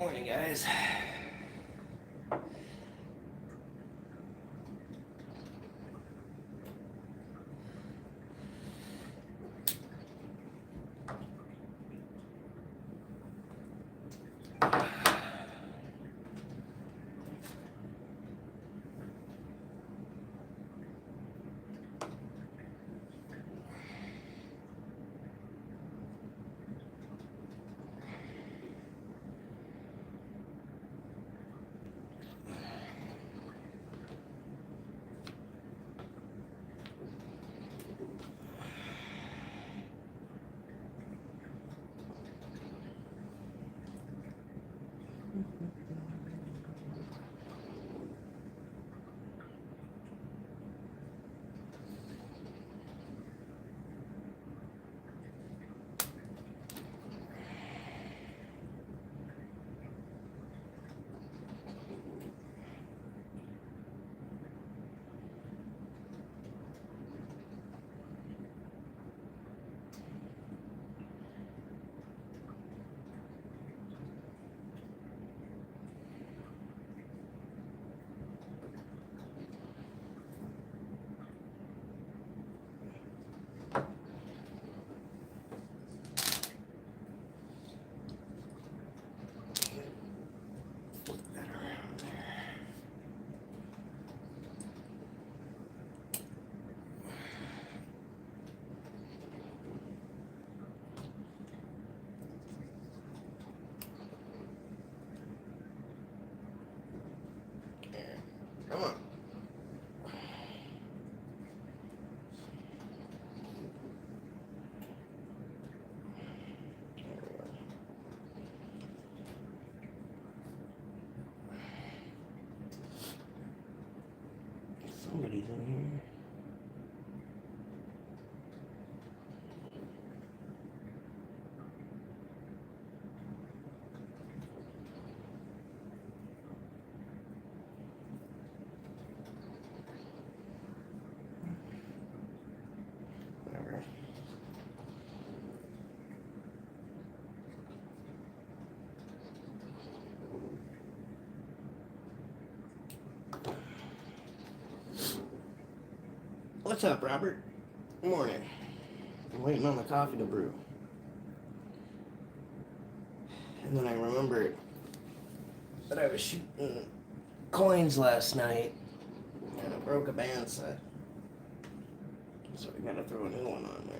Morning, guys. Flip that around there. There. Come on. There we go. Somebody's in here. Whatever. What's up, Robert? Morning. I'm waiting on the coffee to brew. And then I remembered that I was shooting coins last night and I broke a bandsaw. So we gotta throw a new one on there.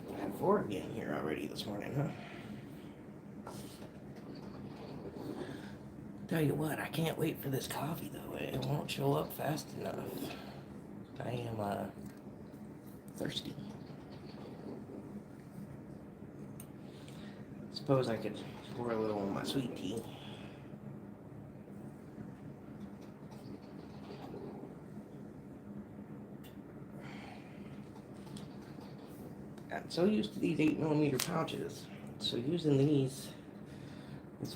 I had four again here already this morning, huh? Tell you what, I can't wait for this coffee though. It won't show up fast enough. I am thirsty. Suppose I could pour a little in my sweet tea. I'm so used to these 8mm pouches. So using these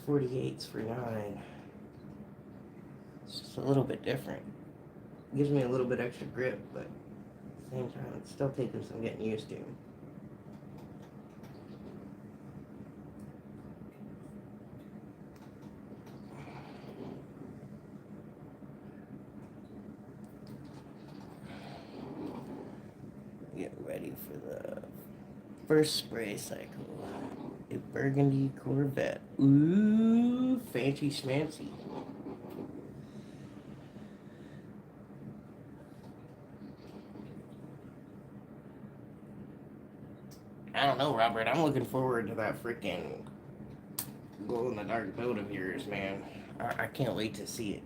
48s for 9. It's just a little bit different. Gives me a little bit extra grip, but at the same time, it's still taking some getting used to. Get ready for the first spray cycle. A burgundy Corvette. Ooh, fancy schmancy. I don't know, Robert. I'm looking forward to that freaking glow in the dark build of yours, man. I can't wait to see it.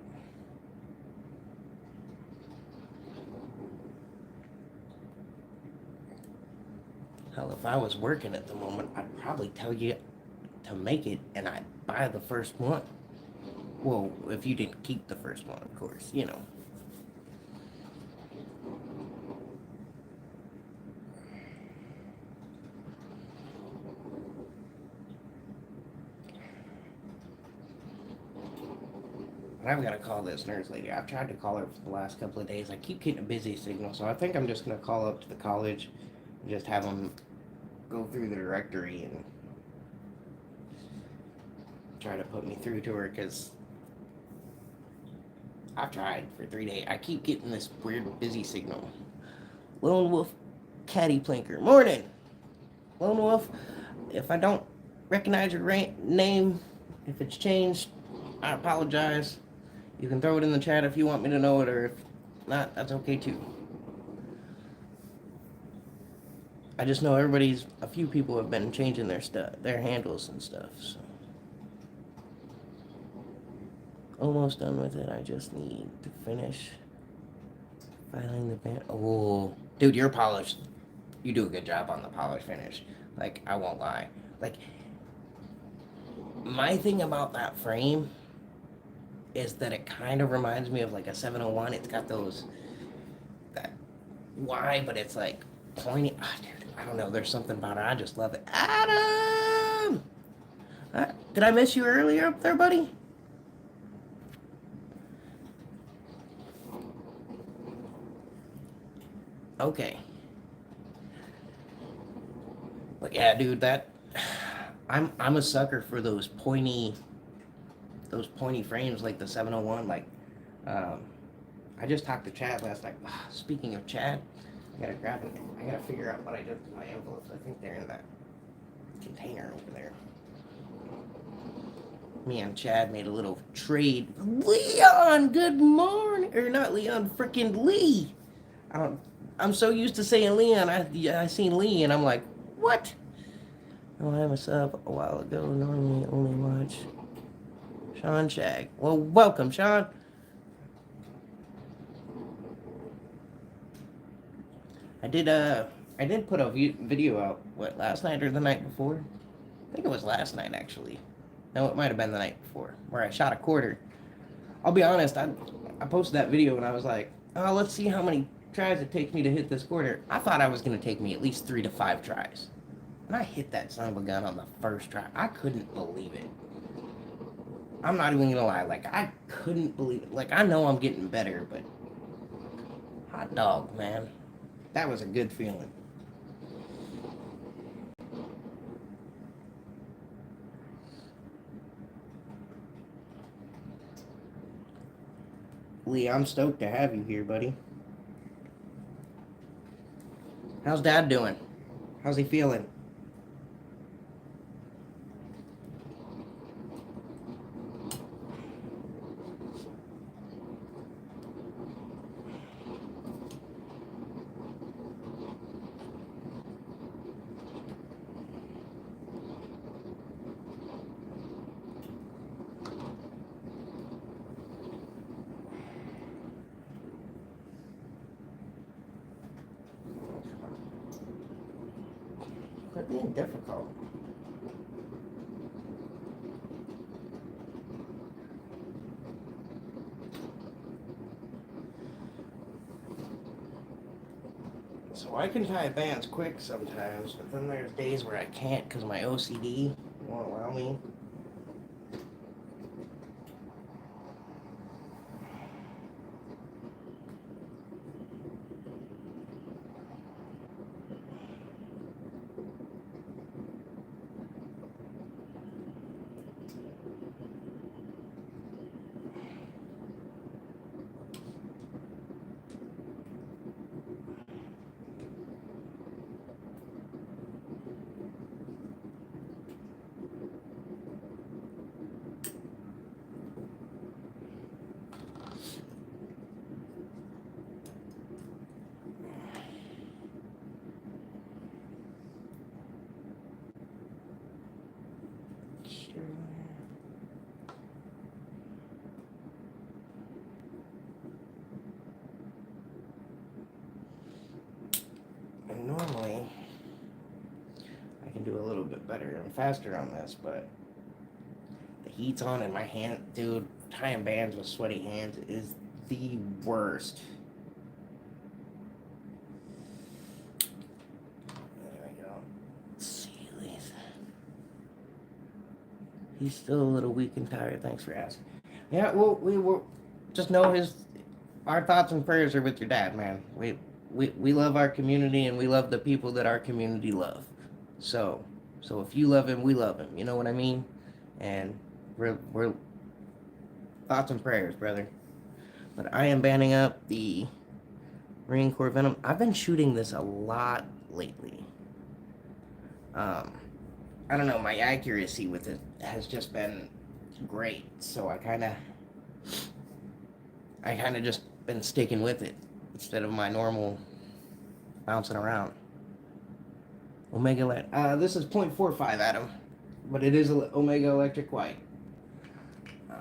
Hell, if I was working at the moment, I'd probably tell you to make it and I'd buy the first one. Well, if you didn't keep the first one, of course, you know. And I've got to call this nurse lady. I've tried to call her for the last couple of days. I keep getting a busy signal, so I think I'm just going to call up to the college and just have them go through the directory and try to put me through to her, because I've tried for 3 days. I keep getting this weird busy signal. Lone Wolf Caddy Plinker. Morning! Lone Wolf, if I don't recognize your name, if it's changed, I apologize. You can throw it in the chat if you want me to know it, or if not, that's okay too. I just know a few people have been changing their handles and stuff, so. Almost done with it. I just need to finish filing the band. Oh, dude, you're polished. You do a good job on the polish finish. Like, I won't lie. Like, my thing about that frame is that it kind of reminds me of like a 701. It's got that Y, but it's like pointy. Oh, dude, I don't know. There's something about it. I just love it. Adam! Did I miss you earlier up there, buddy? Okay. But yeah, dude, I'm a sucker for those pointy frames like the 701. Like, I just talked to Chad last night. Speaking of Chad, I gotta figure out what I did with my envelopes. I think they're in that container over there. Me and Chad made a little trade. Leon, good morning. Or not Leon, freaking Lee. I'm so used to saying Leon. I seen Lee and I'm like, what? Oh, I was up a while ago. Normally only watch Sean Shag. Well, welcome, Sean. I did put a video out, last night or the night before? I think it was last night, actually. No, it might have been the night before, where I shot a quarter. I'll be honest, I posted that video and I was like, oh, let's see how many tries it takes me to hit this quarter. I thought I was going to take me at least 3 to 5 tries. And I hit that son of a gun on the first try. I couldn't believe it. I'm not even going to lie. Like, I couldn't believe it. Like, I know I'm getting better, but hot dog, man. That was a good feeling. Lee, I'm stoked to have you here, buddy. How's Dad doing? How's he feeling? Quit being difficult. So I can tie bands quick sometimes, but then there's days where I can't because my OCD won't allow me. And normally, I can do a little bit better and faster on this, but the heat's on and my hand, dude, tying bands with sweaty hands is the worst. There we go. Let's see, Lisa. He's still a little weak and tired. Thanks for asking. Yeah, well, we will just know our thoughts and prayers are with your dad, man. We love our community and we love the people that our community love. So, so if you love him, we love him. You know what I mean? And we're thoughts and prayers, brother. But I am banning up the Marine Corps Venom. I've been shooting this a lot lately. Um, I don't know, my accuracy with it has just been great. So I kind of just been sticking with it instead of my normal bouncing around. Omega Light. This is 0.45, Adam, but it is Omega Electric White. Um,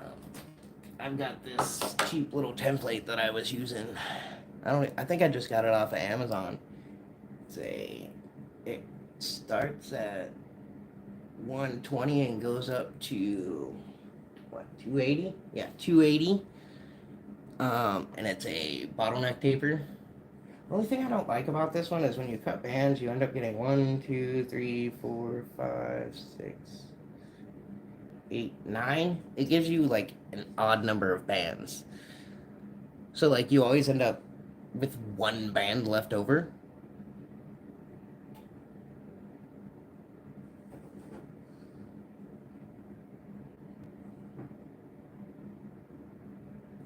I've got this cheap little template that I was using. I think I just got it off of Amazon. It starts at 120 and goes up to what, 280? Yeah, 280. And it's a bottleneck taper. The only thing I don't like about this one is when you cut bands, you end up getting 1, 2, 3, 4, 5, 6, 8, 9. It gives you like an odd number of bands. So like you always end up with one band left over.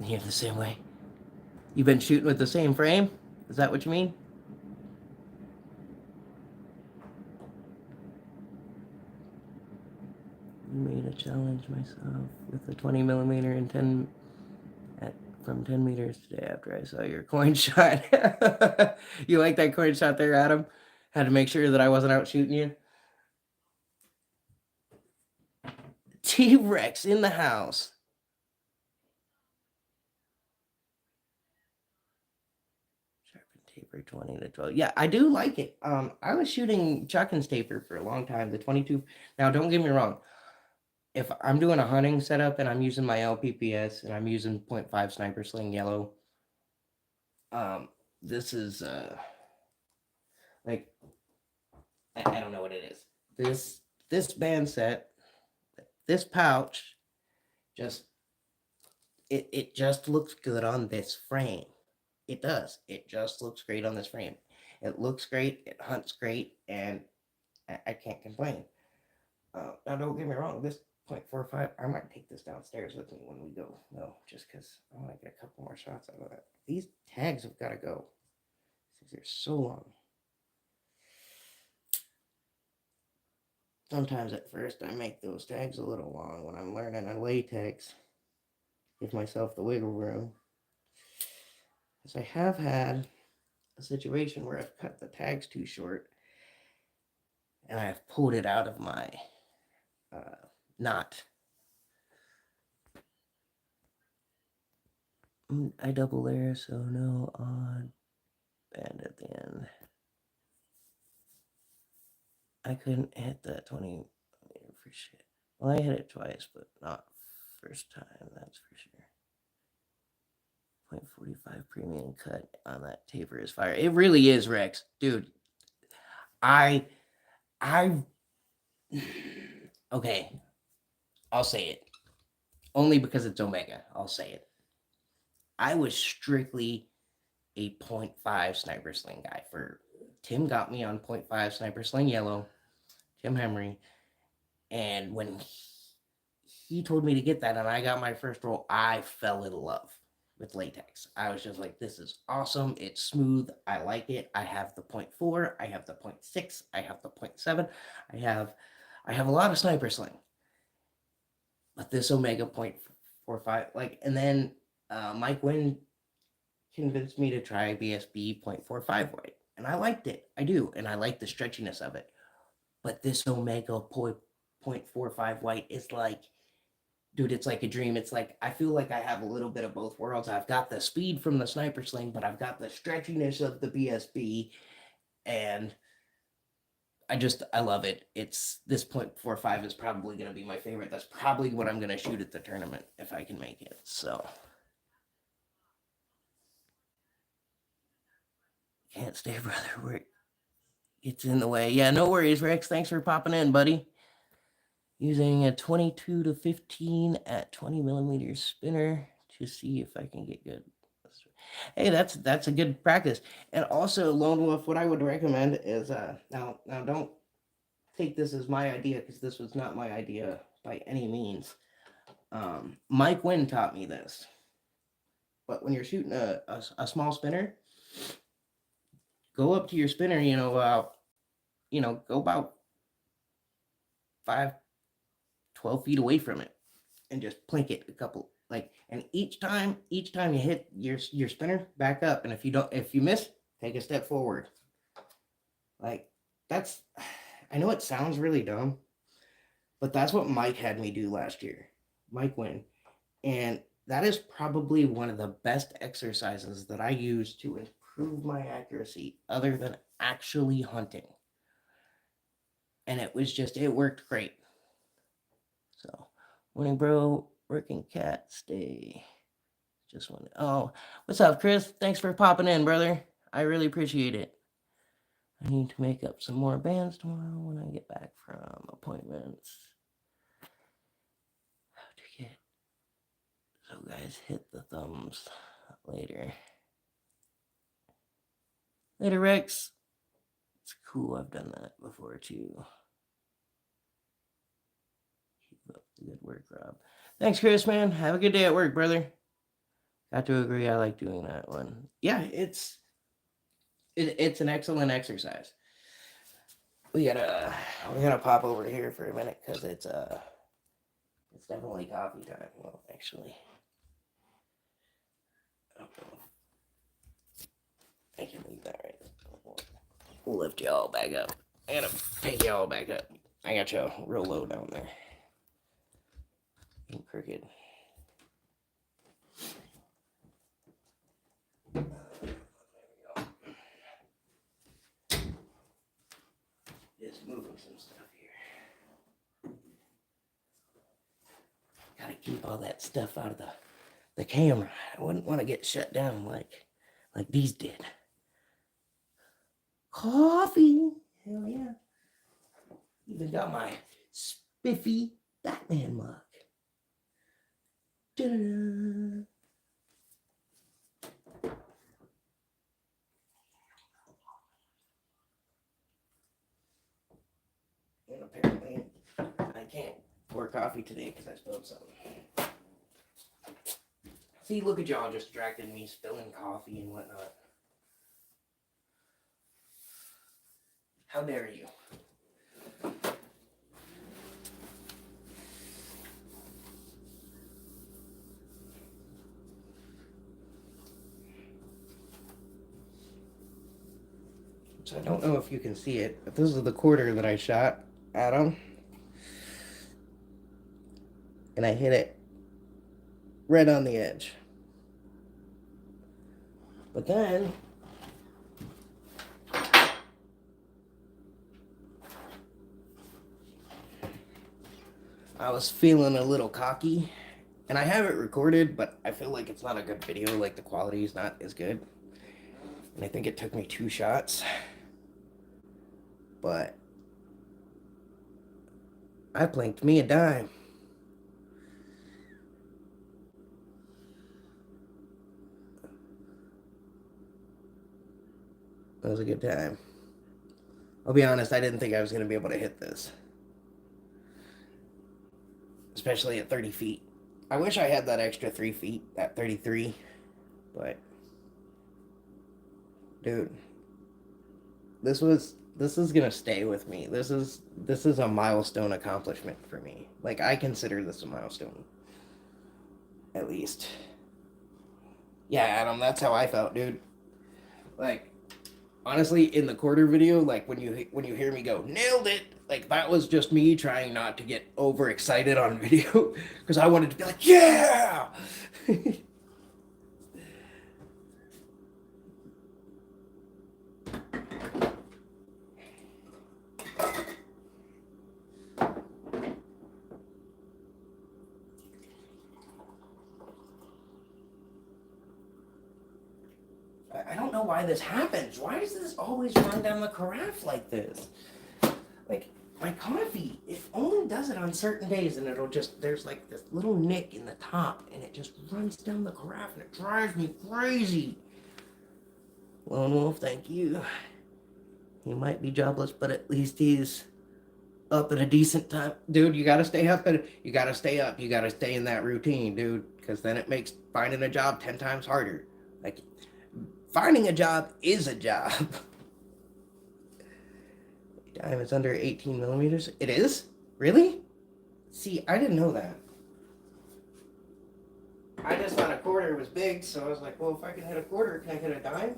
You're the same way. You've been shooting with the same frame? Is that what you mean? Made a challenge myself with a 20 millimeter and 10 from 10 meters today after I saw your coin shot. You like that coin shot there, Adam? Had to make sure that I wasn't out shooting you. T-Rex in the house. Sharpen taper 20 to 12. Yeah, I do like it. I was shooting Chuckins taper for a long time, the 22. Now, don't get me wrong. If I'm doing a hunting setup and I'm using my LPPS and I'm using 0.5 Sniper Sling Yellow, this is like I don't know what it is. This band set, this pouch, just it just looks good on this frame. It does. It just looks great on this frame. It looks great. It hunts great, and I can't complain. Now, don't get me wrong. This 0.45, I might take this downstairs with me when we go. No, just because I want to get a couple more shots out of that. These tags have got to go. They're so long. Sometimes at first I make those tags a little long when I'm learning a latex. Give myself the wiggle room. Because I have had a situation where I've cut the tags too short and I've pulled it out of my knot. I double layer, so no odd band at the end. I couldn't hit that 20 for shit. Well, I hit it twice, but not first time, that's for sure. 0.45 premium cut on that taper is fire. It really is, Rex. Dude, I okay, I'll say it. Only because it's Omega, I'll say it. I was strictly a 0.5 Sniper Sling guy. For Tim got me on 0.5 Sniper Sling Yellow, Tim Henry, and when he told me to get that and I got my first roll, I fell in love with latex. I was just like, this is awesome. It's smooth. I like it. I have the 0.4, I have the 0.6, I have the 0.7. I have a lot of Sniper Sling. But this Omega 0.45, like, and then Mike Wynn convinced me to try BSB 0.45 white. And I liked it. I do. And I like the stretchiness of it. But this Omega 0.45 white is like, dude, it's like a dream. It's like, I feel like I have a little bit of both worlds. I've got the speed from the Sniper Sling, but I've got the stretchiness of the BSB. And I love it. It's this 0.45 is probably going to be my favorite. That's probably what I'm going to shoot at the tournament if I can make it. So can't stay, brother. It's in the way. Yeah, no worries, Rex. Thanks for popping in, buddy. Using a 22 to 15 at 20 millimeter spinner to see if I can get good. Hey, that's a good practice. And also, Lone Wolf, what I would recommend is now don't take this as my idea, because this was not my idea by any means. Mike Wynn taught me this. But when you're shooting a small spinner, go up to your spinner, go about 5-12 feet away from it, and just plink it a couple, and each time you hit your spinner, back up, and if you miss, take a step forward. Like, that's, I know it sounds really dumb, but that's what Mike had me do last year. Mike Wynn. And that is probably one of the best exercises that I use to improve my accuracy other than actually hunting. And it worked great. So, morning, bro. Working cat, stay. Just one. Oh, what's up, Chris? Thanks for popping in, brother. I really appreciate it. I need to make up some more bands tomorrow when I get back from appointments. How to get. So, guys, hit the thumbs later. Later, Rex. It's cool. I've done that before, too. Keep up the good work, Rob. Thanks, Chris, man. Have a good day at work, brother. Got to agree. I like doing that one. Yeah, it's an excellent exercise. We're gonna pop over here for a minute because it's definitely coffee time. Well, actually, I can leave that right there. We'll lift y'all back up. I gotta take y'all back up. I got y'all real low down there. I'm crooked. Just moving some stuff here. Gotta keep all that stuff out of the camera. I wouldn't want to get shut down like these did. Coffee. Hell yeah. Even got my spiffy Batman mug. Da-da-da. And apparently, I can't pour coffee today because I spilled something. See, look at y'all just distracting me, spilling coffee and whatnot. How dare you? So I don't know if you can see it, but this is the quarter that I shot at him. And I hit it right on the edge. But then I was feeling a little cocky, and I have it recorded, but I feel like it's not a good video. Like, the quality is not as good. And I think it took me 2 shots. But I blinked me a dime. That was a good time. I'll be honest, I didn't think I was going to be able to hit this. Especially at 30 feet. I wish I had that extra 3 feet at 33. But, dude, this is going to stay with me. This is a milestone accomplishment for me. Like, I consider this a milestone. At least. Yeah, Adam, that's how I felt, dude. Like, honestly, in the quarter video, like, when you hear me go, nailed it, like, that was just me trying not to get overexcited on video, because I wanted to be like, yeah! I don't know why this happens. Why does this always run down the carafe like this? Like, my coffee, it only does it on certain days, and it'll just, there's like this little nick in the top, and it just runs down the carafe, and it drives me crazy. Lone Wolf, thank you. He might be jobless, but at least he's up at a decent time. Dude, you gotta stay up, you gotta stay up, you gotta stay in that routine, dude, because then it makes finding a job 10 times harder. Like, finding a job is a job. Dime is under 18 millimeters. It is? Really? See, I didn't know that. I just thought a quarter was big, so I was like, well, if I can hit a quarter, can I hit a dime?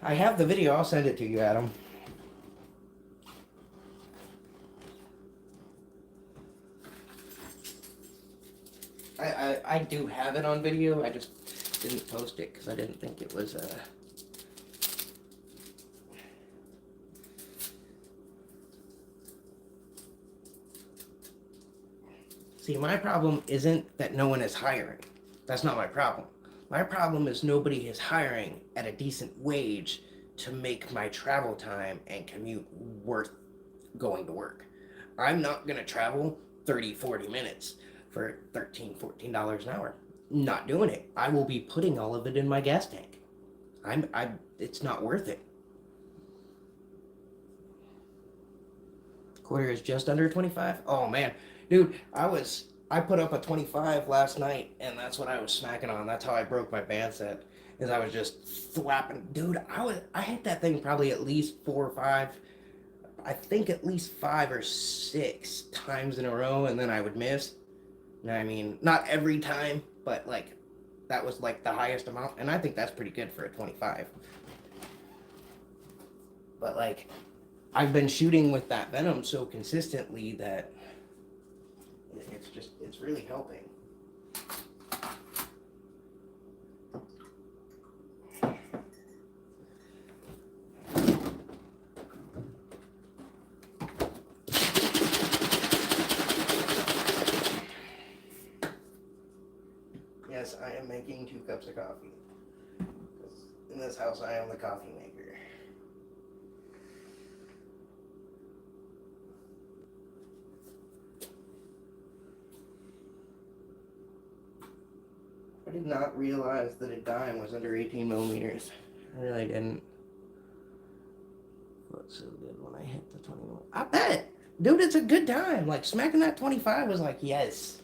I have the video. I'll send it to you, Adam. I do have it on video. I just didn't post it because I didn't think it was See, my problem isn't that no one is hiring. That's not my problem. My problem is nobody is hiring at a decent wage to make my travel time and commute worth going to work. I'm not going to travel 30, 40 minutes for $13, $14 an hour. Not doing it. I will be putting all of it in my gas tank. It's not worth it. Quarter is just under 25. Oh man, dude, I put up a 25 last night, and that's what I was smacking on. That's how I broke my band set. Is I was just thwapping. Dude, I hit that thing probably at least 4 or 5. I think at least 5 or 6 times in a row, and then I would miss. I mean, not every time, but like that was like the highest amount, and I think that's pretty good for a 25. But like, I've been shooting with that Venom so consistently that it's really helping. Yes, I am making 2 cups of coffee. In this house, I am the coffee maker. I did not realize that a dime was under 18 millimeters. I really didn't. Looks so good when I hit the 21. I bet! Dude, it's a good dime. Like, smacking that 25 was like, yes.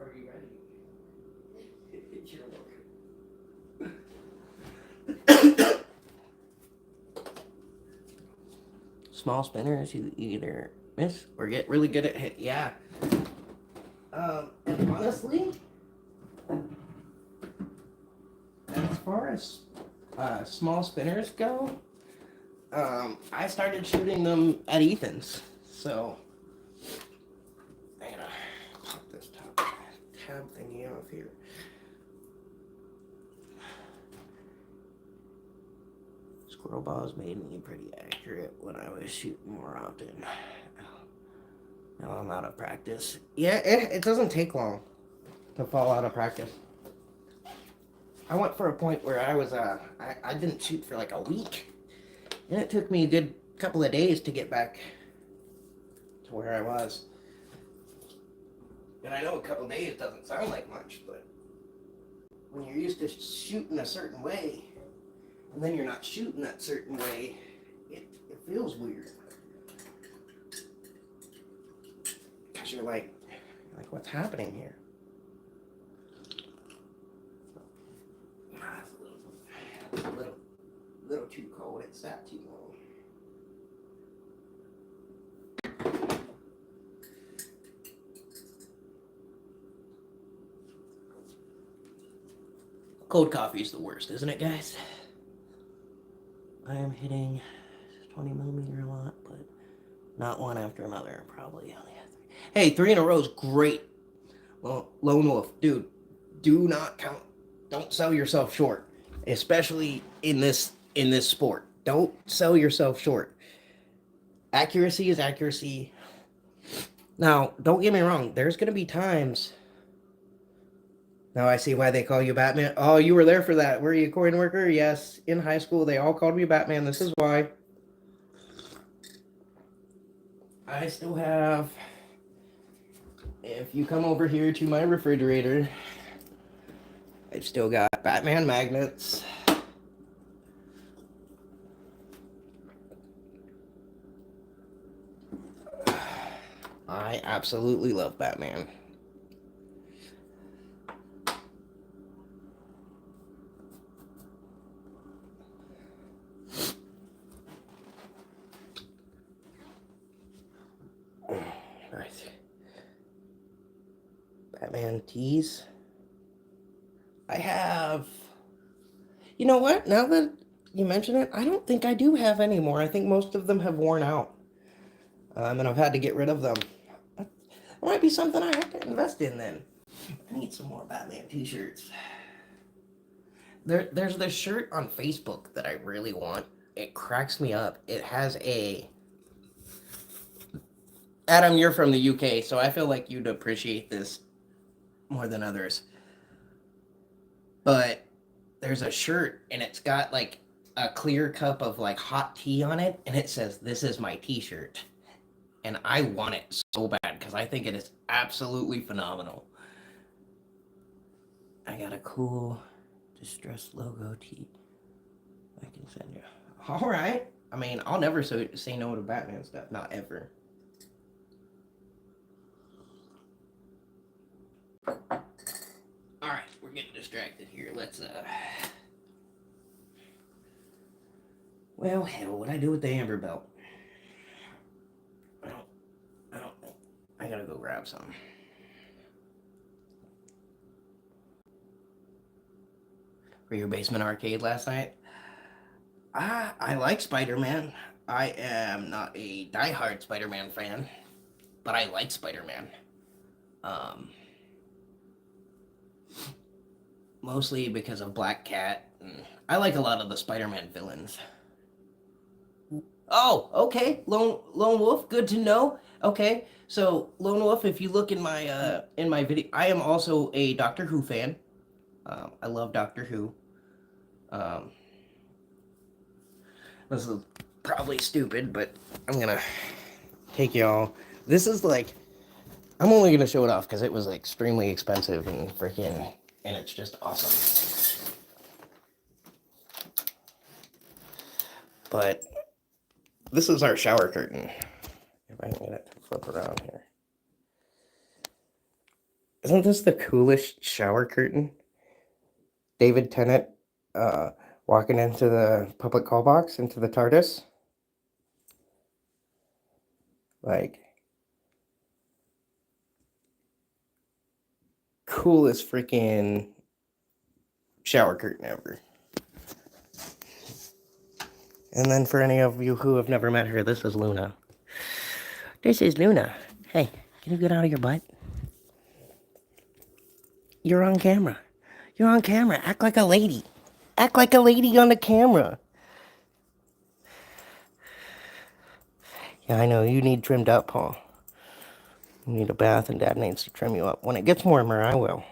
Are you ready? Small spinners, you either miss or get really good at hit. Yeah. And honestly, as far as small spinners go, I started shooting them at Ethan's. So, I gotta pop this tab thingy off here. Squirrel balls made me pretty accurate when I was shooting more often. Now I'm out of practice. Yeah, it doesn't take long to fall out of practice. I went for a point where I was I didn't shoot for like a week, and it took me a good couple of days to get back to where I was. And I know a couple of days doesn't sound like much, but when you're used to shooting a certain way, and then you're not shooting that certain way, it feels weird. Because you're like, what's happening here? It's a little too cold. It sat too long. Cold coffee is the worst, isn't it, guys? I am hitting 20 millimeter a lot, but not one after another. Probably only have 3. Hey, 3 in a row is great. Well, Lone Wolf, dude, do not count. Don't sell yourself short, especially in this sport. Don't sell yourself short. Accuracy is accuracy. Now, don't get me wrong. There's going to be times Now I see why they call you Batman. Oh, you were there for that. Were you a coin worker? Yes. In high school, they all called me Batman. This is why. I still have... If you come over here to my refrigerator, I've still got Batman magnets. I absolutely love Batman. Right. Batman tees. I have... You know what? Now that you mention it, I don't think I do have any more. I think most of them have worn out. And I've had to get rid of them. That might be something I have to invest in then. I need some more Batman t-shirts. There's this shirt on Facebook that I really want. It cracks me up. It has a... Adam, you're from the UK, so I feel like you'd appreciate this more than others. But there's a shirt, and it's got like a clear cup of like hot tea on it, and it says, "This is my t-shirt." And I want it so bad because I think it is absolutely phenomenal. I got a cool distressed logo tee I can send you. All right. I mean, I'll never say no to Batman stuff. Not ever. All right, we're getting distracted here. Let's Well, hell, what I do with the amber belt? I don't think. I gotta go grab some. For your basement arcade last night? I like Spider-Man. I am not a diehard Spider-Man fan, but I like Spider-Man. Um, Mostly because of Black Cat. I like a lot of the Spider-Man villains. Oh, okay. Lone Wolf, good to know. Okay, so Lone Wolf, if you look in my video, I am also a Doctor Who fan. I love Doctor Who. Um, this is probably stupid, but I'm gonna take y'all. This is like, I'm only gonna show it off because it was extremely expensive and freaking, and it's just awesome. But this is our shower curtain. If I can get it to flip around here. Isn't this the coolest shower curtain? David Tennant walking into the public call box, into the TARDIS. Like, coolest freaking shower curtain ever. And then for any of you who have never met her, this is Luna. This is Luna. Hey, can you get out of your butt? You're on camera. You're on camera. Act like a lady. Act like a lady on the camera. Yeah, I know. You need trimmed up, Paul. You need a bath, and Dad needs to trim you up. When it gets warmer, I will.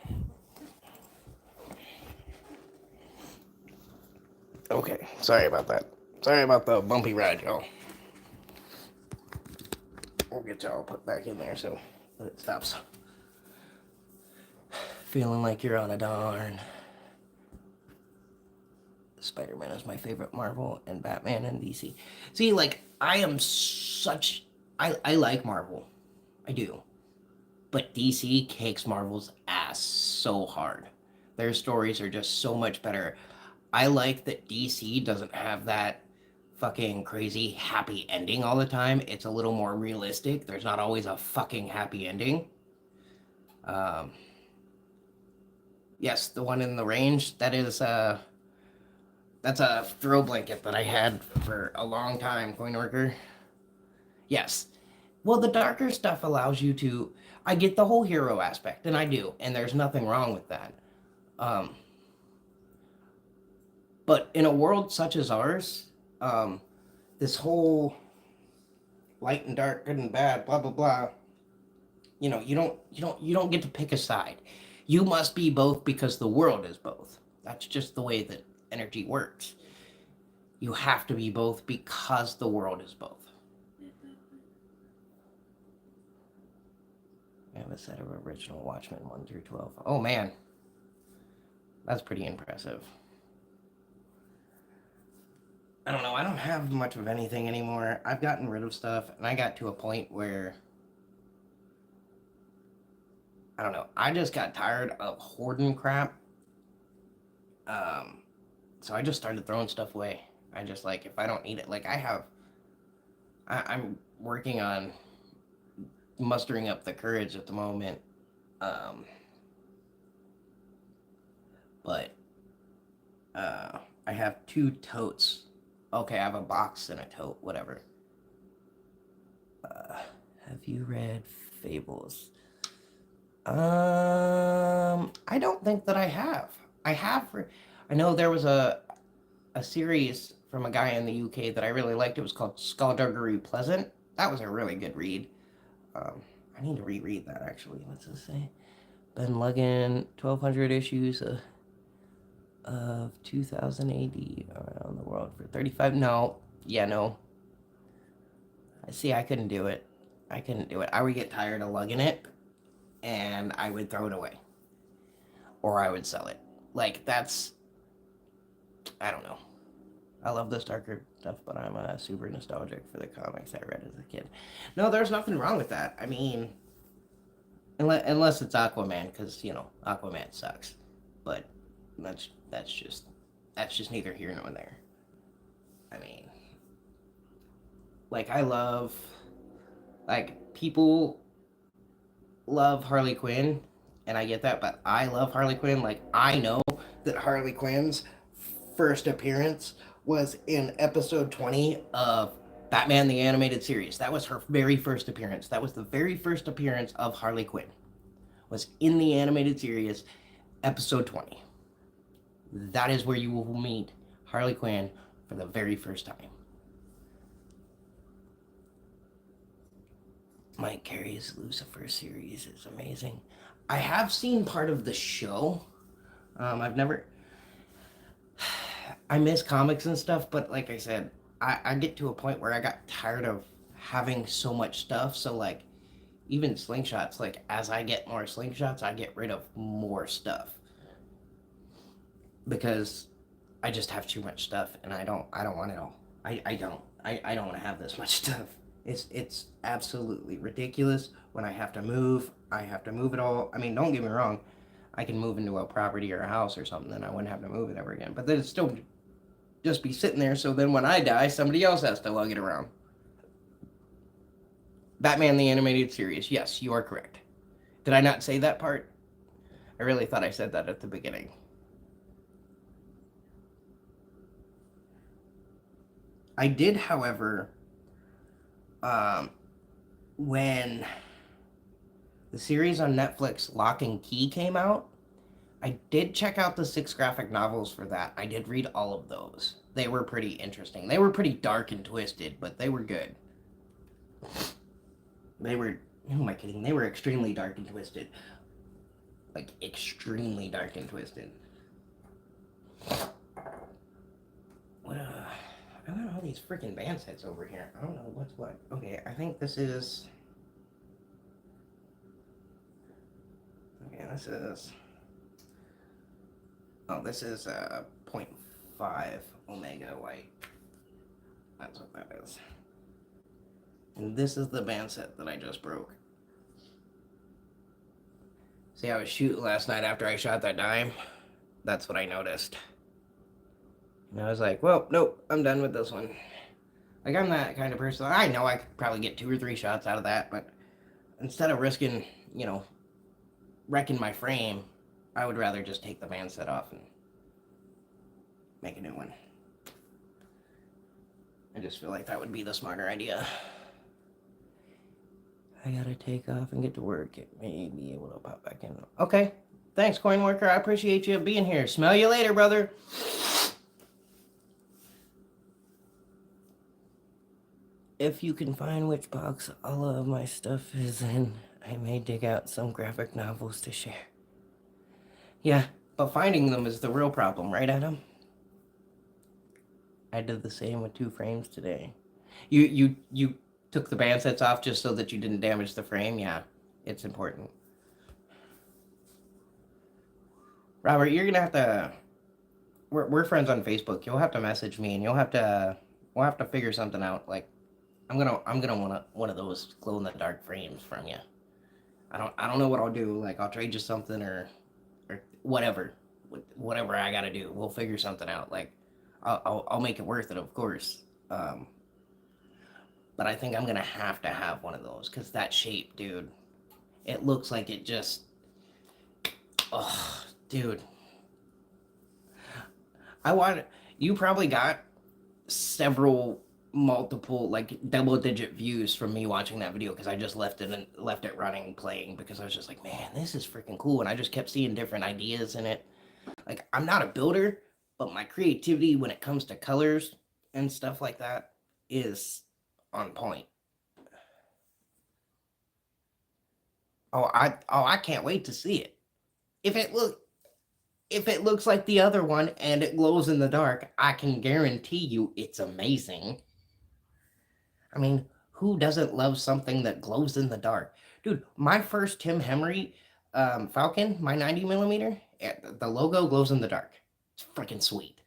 Okay, sorry about that. Sorry about the bumpy ride, y'all. We'll get y'all put back in there so it stops feeling like you're on a darn. Spider-Man is my favorite Marvel, and Batman and DC. See, like, I am such... I like Marvel. I do. But DC kicks Marvel's ass so hard. Their stories are just so much better. I like that DC doesn't have that fucking crazy happy ending all the time. It's a little more realistic. There's not always a fucking happy ending. Yes, the one in the range, that is that's a throw blanket that I had for a long time, coin worker. Yes. Well, the darker stuff allows you to... I get the whole hero aspect, and I do, and there's nothing wrong with that. But in a world such as ours, this whole light and dark, good and bad, blah blah blah. You know, you don't get to pick a side. You must be both because the world is both. That's just the way that energy works. You have to be both because the world is both. I have a set of original Watchmen 1 through 12. Oh man, that's pretty impressive. I don't know. I don't have much of anything anymore. I've gotten rid of stuff, and I got to a point where I don't know. I just got tired of hoarding crap. Um, so I just started throwing stuff away. I just like if I don't need it, like I'm working on mustering up the courage at the moment. Um, but I have 2 totes. Okay, I have a box and a tote, whatever. Have you read Fables? I don't think that I have. I have. I know there was a series from a guy in the UK that I really liked. It was called Skullduggery Pleasant. That was a really good read. I need to reread that actually. What's it say? Ben Luggin, 1,200 issues of 2000 AD around the world for 35. No, yeah, no. I see. I couldn't do it. I couldn't do it. I would get tired of lugging it, and I would throw it away, or I would sell it. Like that's. I don't know. I love this darker stuff, but I'm super nostalgic for the comics I read as a kid. No, there's nothing wrong with that. I mean, unless it's Aquaman, because Aquaman sucks. But that's just neither here nor there. I mean, like people love Harley Quinn, and I get that, but I love Harley Quinn. Like I know that Harley Quinn's first appearance was in episode 20 of Batman the Animated Series. That was her very first appearance. That was the very first appearance of Harley Quinn. Was in the animated series, episode 20. That is where you will meet Harley Quinn for the very first time. Mike Carey's Lucifer series is amazing. I have seen part of the show. I've never. I miss comics and stuff, but like I said, I get to a point where I got tired of having so much stuff. So like, even slingshots, like as I get more slingshots, I get rid of more stuff because I just have too much stuff, and I don't want it all. I don't want to have this much stuff. It's absolutely ridiculous when I have to move. I have to move it all. I mean, don't get me wrong. I can move into a property or a house or something, and I wouldn't have to move it ever again. But then it'd still just be sitting there, so then when I die, somebody else has to lug it around. Batman the Animated Series. Yes, you are correct. Did I not say that part? I really thought I said that at the beginning. I did, however, when the series on Netflix Lock and Key came out, I did check out the 6 graphic novels for that. I did read all of those. They were pretty interesting. They were pretty dark and twisted, but they were good. They were, who am I kidding? They were extremely dark and twisted. Like, extremely dark and twisted. What, I got all these freaking band sets over here. I don't know what's what. Okay, I think this is... Okay, this is... Oh, this is 0.5 Omega White. That's what that is. And this is the band set that I just broke. See, I was shooting last night after I shot that dime. That's what I noticed. And I was like, well, nope, I'm done with this one. Like, I'm that kind of person. I know I could probably get 2 or 3 shots out of that, but instead of risking, wrecking my frame, I would rather just take the band set off and make a new one. I just feel like that would be the smarter idea. I gotta take off and get to work. It may be able to pop back in. Okay. Thanks, Coin Worker. I appreciate you being here. Smell you later, brother. If you can find which box all of my stuff is in, I may dig out some graphic novels to share. Yeah, but finding them is the real problem, right, Adam? I did the same with 2 frames today. You took the band sets off just so that you didn't damage the frame. Yeah, it's important. Robert, you're gonna have to. We're friends on Facebook. You'll have to message me, and we'll have to figure something out. Like I'm gonna want one of those glow in the dark frames from you. I don't know what I'll do. Like I'll trade you something or whatever, whatever I gotta do. We'll figure something out. Like I'll make it worth it, of course. Um, but I think I'm gonna have to have one of those because that shape, dude, it looks like it just. Oh, dude, I want. You probably got several multiple like double digit views from me watching that video because I just left it and left it running playing because I was just like, man, this is freaking cool, and I just kept seeing different ideas in it. Like I'm not a builder, but my creativity when it comes to colors and stuff like that is on point. I can't wait to see it. If it look if it looks like the other one and it glows in the dark, I can guarantee you it's amazing. I mean, who doesn't love something that glows in the dark? Dude, my first Tim Henry Falcon, my 90 millimeter, the logo glows in the dark. It's freaking sweet.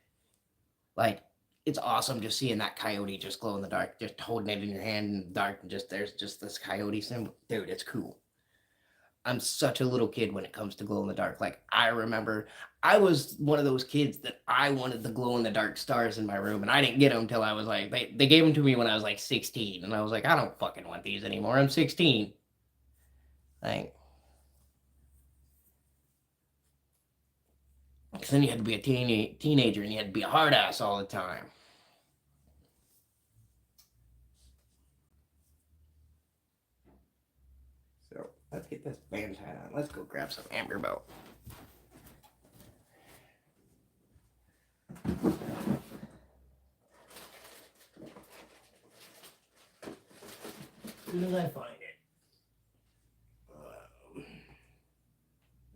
Like, it's awesome just seeing that coyote just glow in the dark, just holding it in your hand in the dark, and just there's just this coyote symbol. Dude, it's cool. I'm such a little kid when it comes to glow in the dark. Like I remember I was one of those kids that I wanted the glow in the dark stars in my room and I didn't get them until I was like they gave them to me when I was like 16 and I was like I don't fucking want these anymore. I'm 16. Like cuz then you had to be a teenager and you had to be a hard ass all the time. So, let's get this band tied on. Let's go grab some amber belt. As soon as I find it.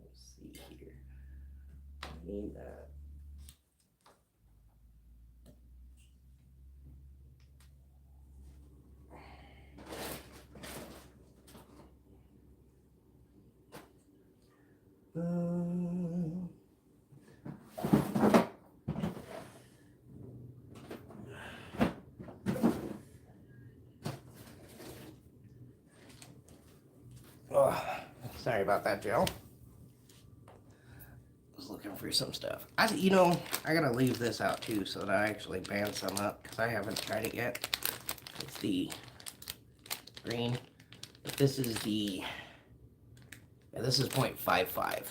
Let's see here. I need that. Oh, sorry about that, Joe. Was looking for some stuff. I gotta leave this out too so that I actually band some up because I haven't tried it yet. It's the green, but this is the this is 0.55.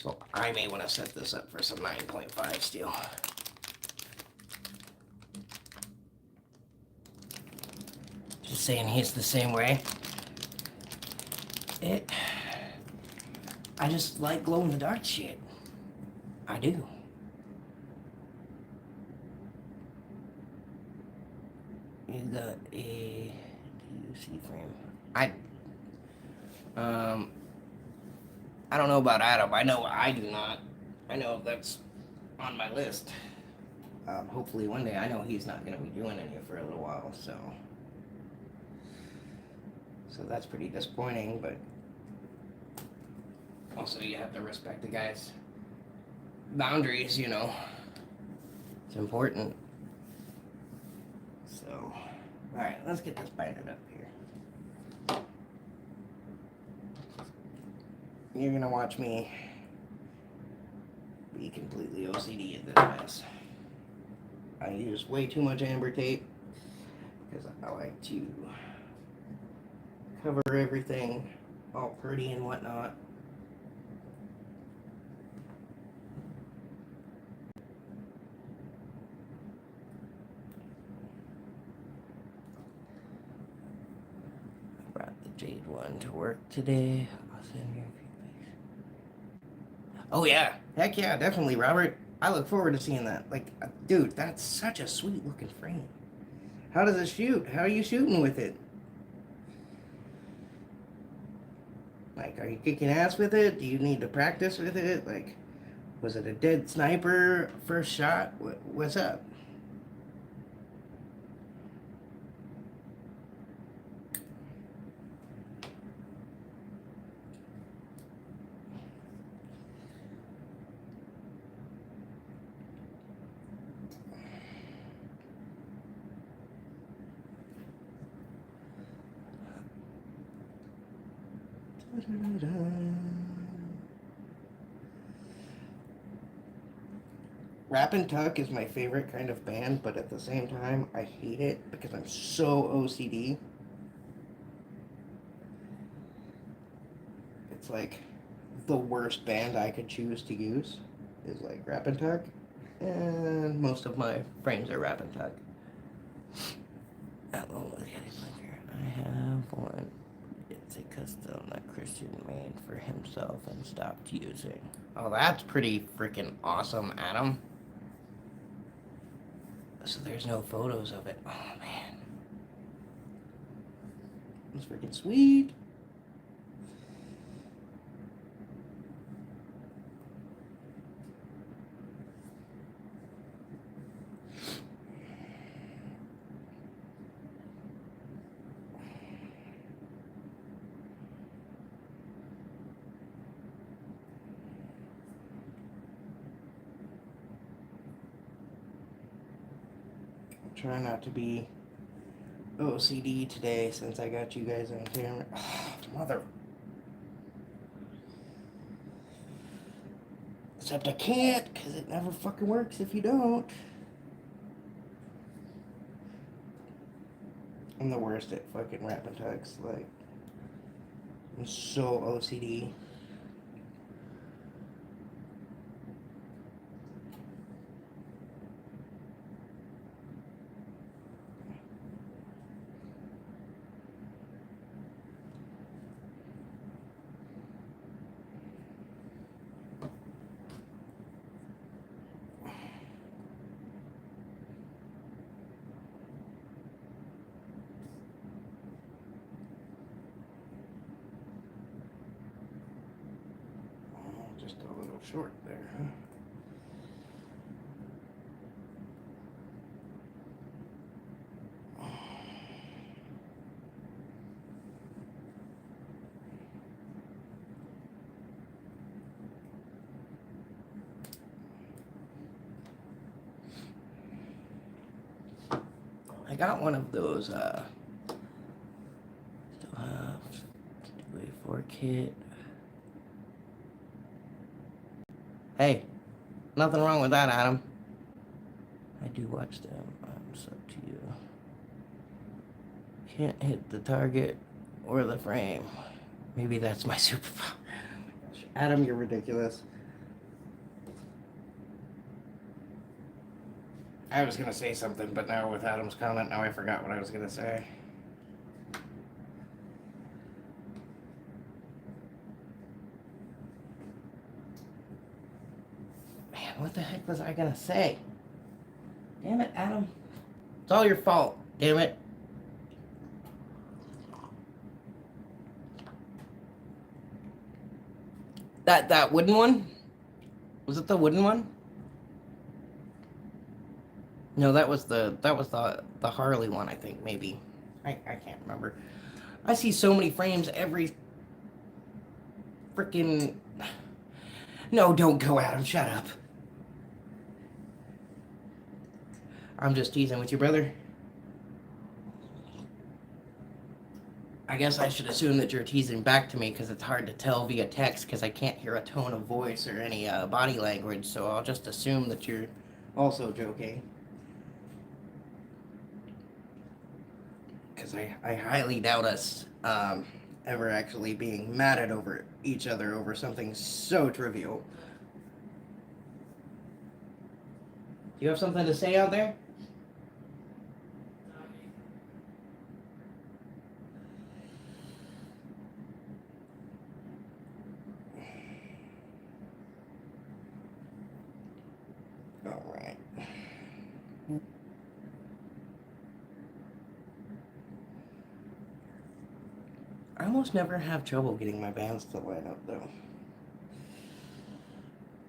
So I may want to set this up for some 9.5 steel. Just saying he's the same way. I just like glow in the dark shit. I do. You got a DUC frame. I don't know about Adam. I know I do not. I know that's on my list. Hopefully one day. I know he's not going to be doing any for a little while, so that's pretty disappointing. But also, you have to respect the guy's boundaries. It's important. So, all right, let's get this banded up here. You're gonna watch me be completely OCD at this mess. I use way too much amber tape because I like to cover everything all pretty and whatnot. I brought the jade one to work today. I'll send you a few pics. Oh yeah, heck yeah, definitely, Robert. I look forward to seeing that. Like, dude, that's such a sweet looking frame. How does it shoot? How are you shooting with it? Like, Like, are you kicking ass with it? Do you need to practice with it? Like, was it a dead sniper first shot? What's up? Rap and Tuck is my favorite kind of band, but at the same time, I hate it because I'm so OCD. It's like the worst band I could choose to use is like Rap and Tuck, and most of my frames are Rap and Tuck. Oh, look at it, I have one. It's a custom that Christian made for himself and stopped using. Oh, that's pretty freaking awesome, Adam. So there's no photos of it. Oh, man. That's freaking sweet. Try not to be OCD today since I got you guys on camera. Oh, mother. Except I can't, because it never fucking works if you don't. I'm the worst at fucking Rap and Tucks. Like, I'm so OCD. Just a little short there, huh? I got one of those, still have 284 kit. Hey, nothing wrong with that, Adam. I do watch them. It's up to you. Can't hit the target or the frame. Maybe that's my superpower. Oh my gosh. Adam, you're ridiculous. I was gonna say something, but now with Adam's comment, now I forgot what I was gonna say. Man, what the heck was I gonna say? Damn it, Adam. It's all your fault. Damn it. That wooden one? Was it the wooden one? No, that was the Harley one, I think, maybe. I can't remember. I see so many frames every freaking. No, don't go, Adam. Shut up. I'm just teasing with you, brother. I guess I should assume that you're teasing back to me because it's hard to tell via text because I can't hear a tone of voice or any body language, so I'll just assume that you're also joking. Because I highly doubt us ever actually being mad at over each other over something so trivial. Do you have something to say out there? All right. almost never have trouble getting my bands to line up, though.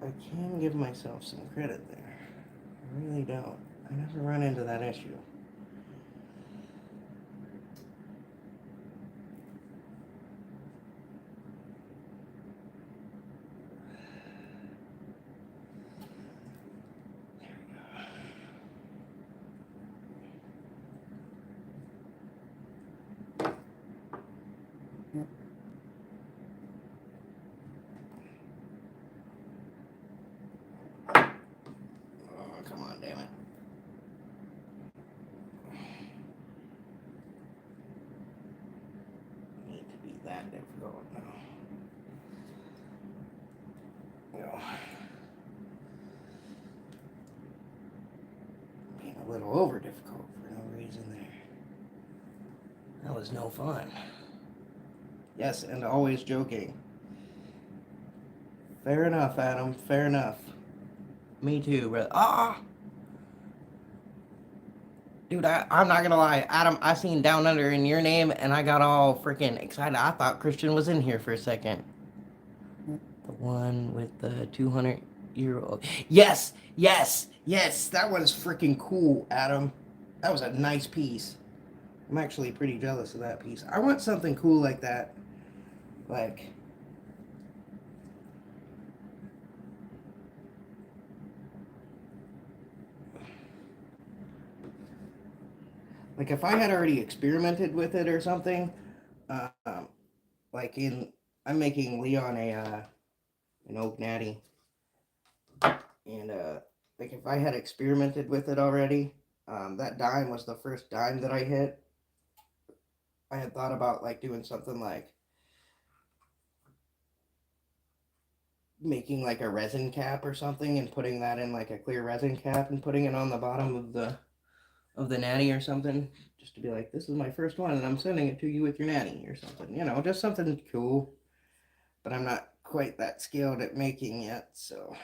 I can give myself some credit there. I really don't. I never run into that issue. Oh, come on, damn it. Need to be that difficult now. No. Being a little over difficult for no reason there. That was no fun. Yes, and always joking. Fair enough, Adam. Fair enough. Me too, brother. Ah! Dude, I'm not gonna lie. Adam, I seen Down Under in your name, and I got all freaking excited. I thought Christian was in here for a second. The one with the 200-year-old. Yes! Yes! Yes! That was freaking cool, Adam. That was a nice piece. I'm actually pretty jealous of that piece. I want something cool like that. Like... Like, if I had already experimented with it or something, like I'm making Leon an Oak Natty, and like if I had experimented with it already, that dime was the first dime that I hit. I had thought about like doing something like making like a resin cap or something and putting that in like a clear resin cap and putting it on the bottom of the natty or something, just to be like, this is my first one and I'm sending it to you with your natty or something, just something cool. But I'm not quite that skilled at making yet, so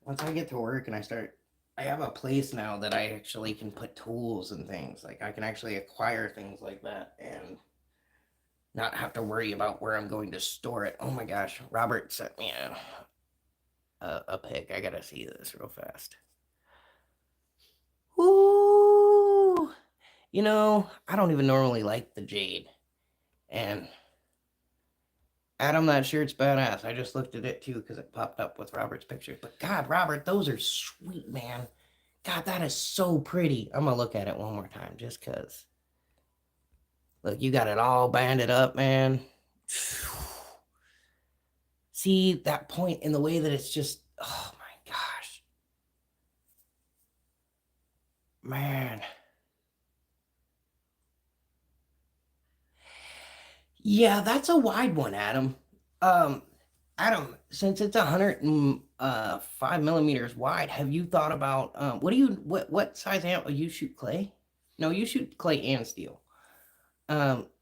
once I get to work and I have a place now that I actually can put tools and things, like I can actually acquire things like that and not have to worry about where I'm going to store it. Oh my gosh, Robert sent me a pic. I gotta see this real fast. Ooh, I don't even normally like the jade, and Adam, that shirt's badass. I just looked at it too because it popped up with Robert's picture. But God, Robert, those are sweet, man. God, that is so pretty. I'm gonna look at it one more time just because. Look, you got it all banded up, man. See that point in the way that it's just, oh my gosh. Man. Yeah, that's a wide one, Adam. Um, Adam, since it's 105 millimeters wide, have you thought about what size ammo you shoot clay? No, you shoot clay and steel.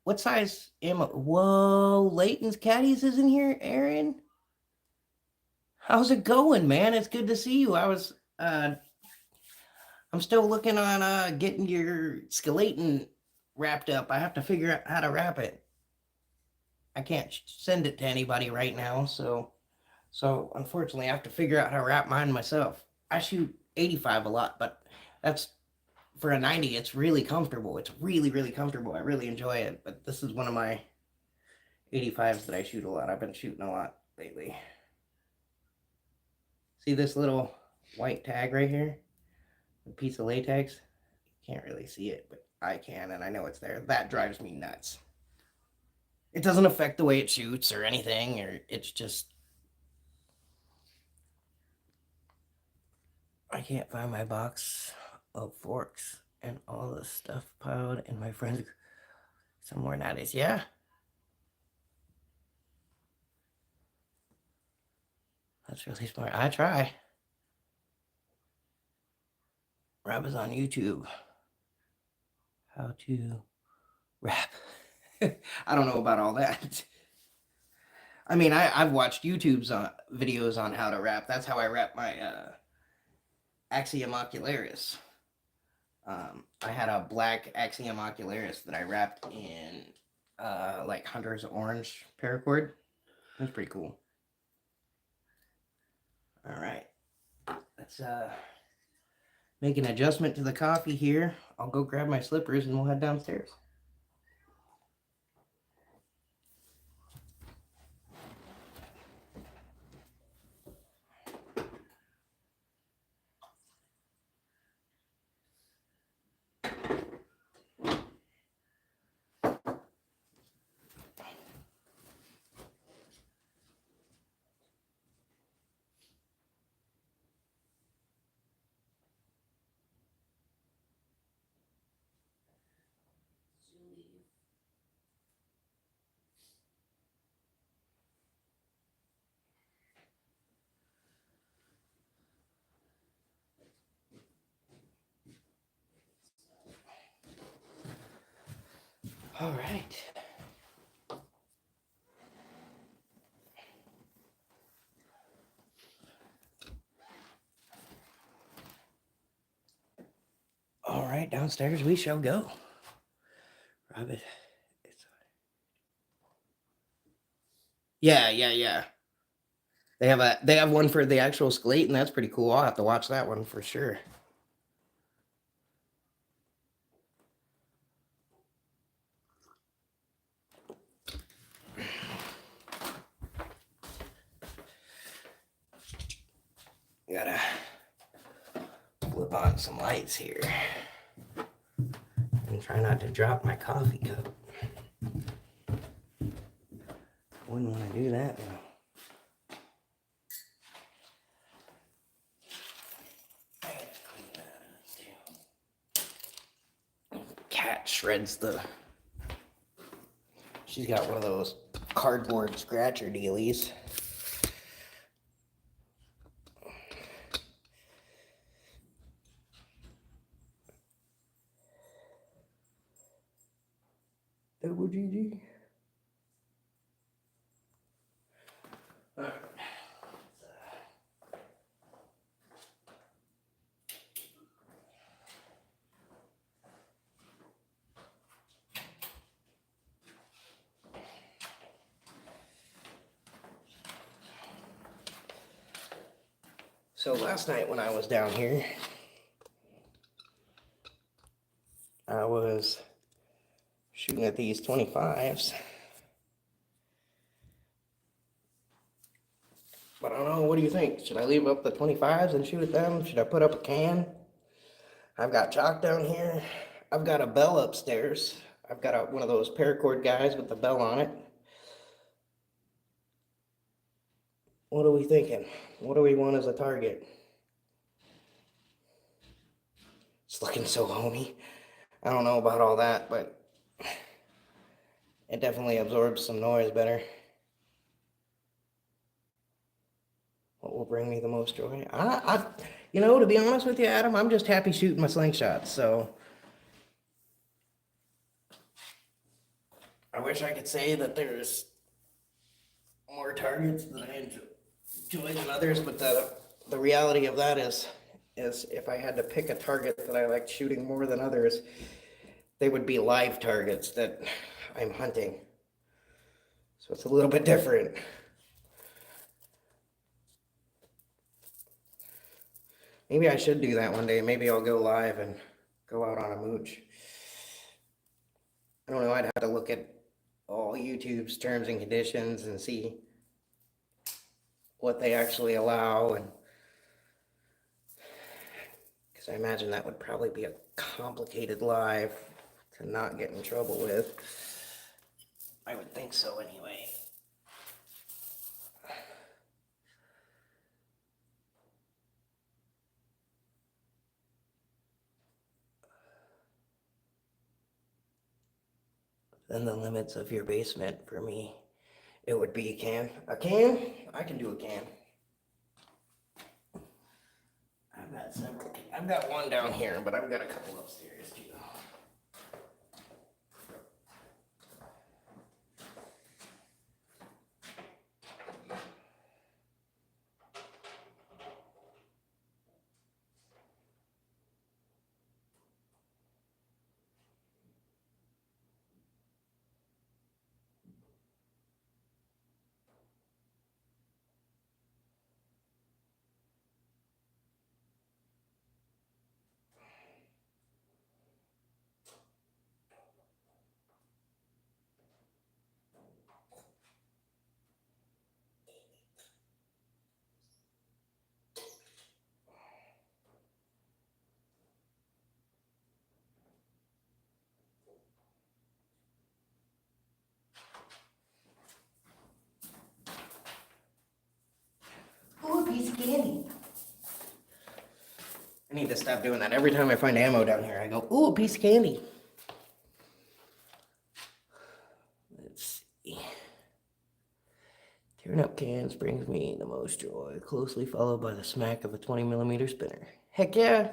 What size ammo? Whoa, Leighton's Caddies is in here, Aaron. How's it going, man? It's good to see you. I'm still looking on getting your skeleton wrapped up. I have to figure out how to wrap it. I can't send it to anybody right now, so unfortunately I have to figure out how to wrap mine myself. I shoot 85 a lot, but that's for a 90, it's really comfortable. It's really, really comfortable. I really enjoy it, but this is one of my 85s that I shoot a lot. I've been shooting a lot lately. See this little white tag right here? A piece of latex? Can't really see it, but I can, and I know it's there. That drives me nuts. It doesn't affect the way it shoots or anything, or it's just... I can't find my box of forks and all the stuff piled in my friend's somewhere nowadays. Yeah. That's really smart. I try. Rob is on YouTube. How to rap. I don't know about all that. I mean, I've watched YouTube's videos on how to rap. That's how I rap my Axiom Ocularis. I had a black Axiom Ocularis that I wrapped in like Hunter's Orange paracord. That's pretty cool. All right, let's make an adjustment to the coffee here. I'll go grab my slippers and we'll head downstairs. All right. All right, downstairs we shall go. Rabbit. Yeah. They have one for the actual Skelete, and that's pretty cool. I'll have to watch that one for sure. Gotta flip on some lights here and try not to drop my coffee cup. Wouldn't want to do that though. Cat shreds the. She's got one of those cardboard scratcher dealies. Double GG. All right. So last night when I was down here, I was shooting at these 25s. But I don't know, what do you think? Should I leave up the 25s and shoot at them? Should I put up a can? I've got chalk down here. I've got a bell upstairs. I've got one of those paracord guys with the bell on it. What are we thinking? What do we want as a target? It's looking so homey. I don't know about all that, but it definitely absorbs some noise better. What will bring me the most joy? To be honest with you, Adam, I'm just happy shooting my slingshots, so I wish I could say that there's more targets that I enjoy than others, but the reality of that is if I had to pick a target that I liked shooting more than others, they would be live targets that I'm hunting. So it's a little bit different. Maybe I should do that one day. Maybe I'll go live and go out on a mooch. I don't know. I'd have to look at all YouTube's terms and conditions and see what they actually allow, and because I imagine that would probably be a complicated live to not get in trouble with. I would think so anyway. Then the limits of your basement for me, it would be a can. A can? I can do a can. I've got several. I've got one down here, but I've got a couple upstairs too. piece of candy. I need to stop doing that. Every time I find ammo down here, I go, ooh, a piece of candy. Let's see. Tearing up cans brings me the most joy, closely followed by the smack of a 20mm spinner. Heck yeah.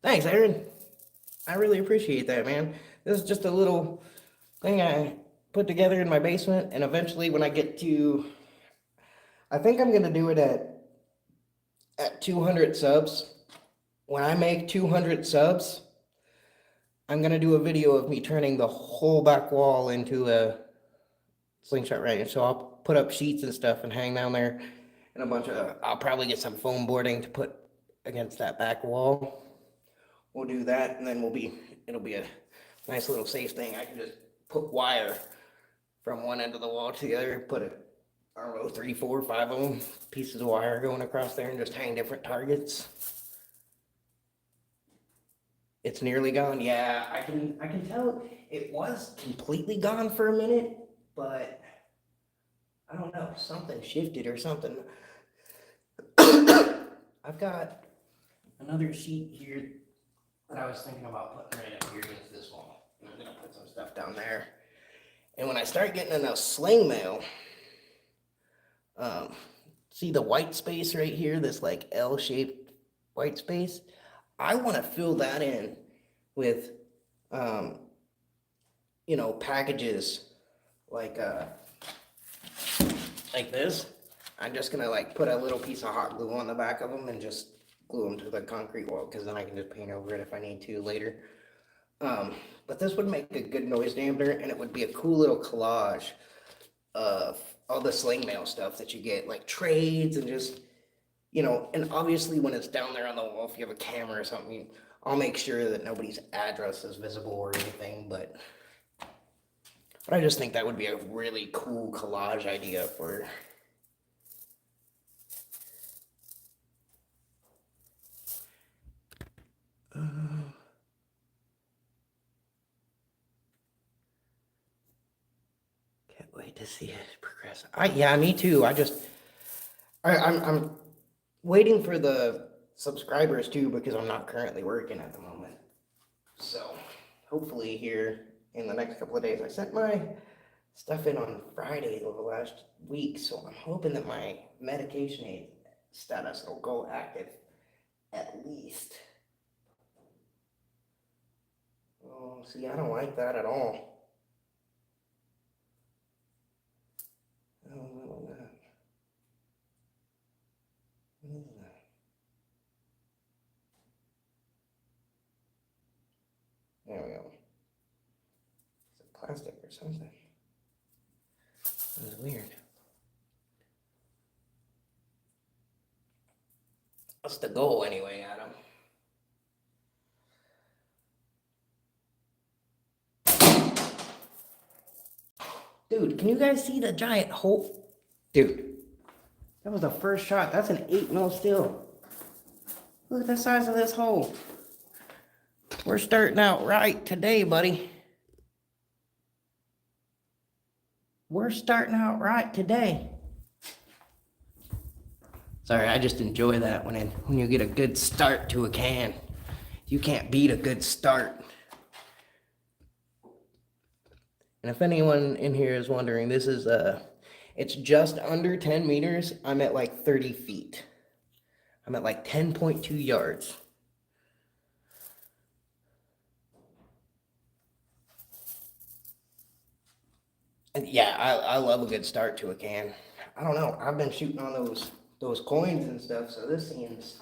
Thanks, Aaron. I really appreciate that, man. This is just a little thing I put together in my basement, and eventually when I get to, I think I'm going to do it at 200 subs. When I make 200 subs, I'm going to do a video of me turning the whole back wall into a slingshot range. So I'll put up sheets and stuff and hang down there, and a bunch of, I'll probably get some foam boarding to put against that back wall. We'll do that, and then it'll be a nice little safe thing. I can just put wire from one end of the wall to the other, put I don't know, 3, 4, 5 of them, pieces of wire going across there, and just hang different targets. It's nearly gone. Yeah, I can tell it was completely gone for a minute, but I don't know, something shifted or something. I've got another sheet here that I was thinking about putting right up here against this wall. And I'm gonna put some stuff down there. And when I start getting enough sling mail, see the white space right here, this like L-shaped white space? I want to fill that in with, packages like this. I'm just gonna like put a little piece of hot glue on the back of them and just glue them to the concrete wall, because then I can just paint over it if I need to later. But this would make a good noise dampener, and it would be a cool little collage of all the sling mail stuff that you get, like trades and just, and obviously when it's down there on the wall, if you have a camera or something, I'll make sure that nobody's address is visible or anything, but I just think that would be a really cool collage idea for... Can't wait to see it progress. Yeah, me too. I'm waiting for the subscribers too, because I'm not currently working at the moment. So hopefully here in the next couple of days, I sent my stuff in on Friday of the last week, so I'm hoping that my medication aid status will go active at least. Oh, see, I don't like that at all. I don't know that. What is that? There we go. Is it plastic or something? That was weird. What's the goal anyway, Adam? Dude, can you guys see the giant hole? Dude, that was the first shot. That's an 8mm still. Look at the size of this hole. We're starting out right today, buddy. We're starting out right today. Sorry, I just enjoy that when you get a good start to a can. You can't beat a good start. And if anyone in here is wondering, this is it's just under 10 meters. I'm at like 30 feet. I'm at like 10.2 yards. And yeah, I love a good start to a can. I don't know. I've been shooting on those coins and stuff, so this seems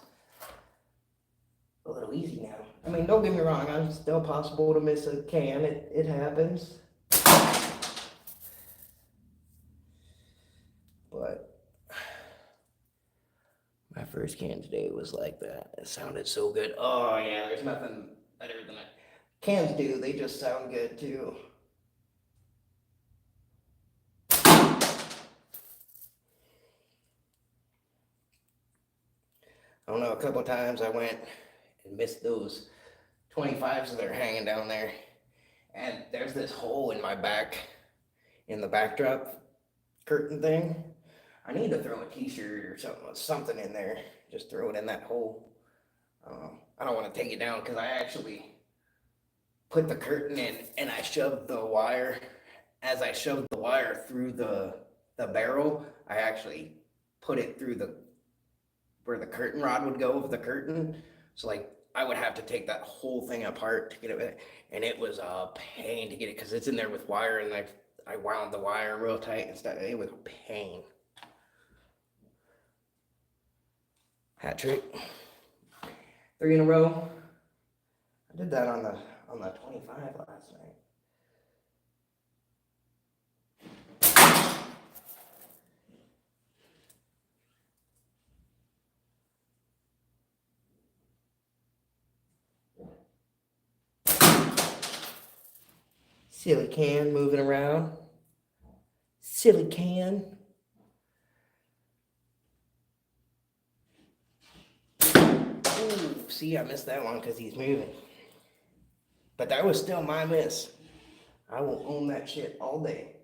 a little easy now. I mean, don't get me wrong. I'm still possible to miss a can. It happens. But my first can today was like that. It sounded so good. Oh yeah, there's nothing better than it. Cans do. They just sound good too. I don't know, a couple times I went and missed those 25s that are hanging down there. And there's this hole in my back, in the backdrop curtain thing. I need to throw a t-shirt or something in there. Just throw it in that hole. I don't want to take it down because I actually put the curtain in and I shoved the wire. As I shoved the wire through the barrel, I actually put it through the where the curtain rod would go of the curtain. So like I would have to take that whole thing apart to get it, and it was a pain to get it because it's in there with wire, and I wound the wire real tight and stuff. It was a pain. Hat trick, 3 in a row. I did that on the 25 last night. Silly can moving around. Silly can. Ooh, see, I missed that one because he's moving. But that was still my miss. I will own that shit all day.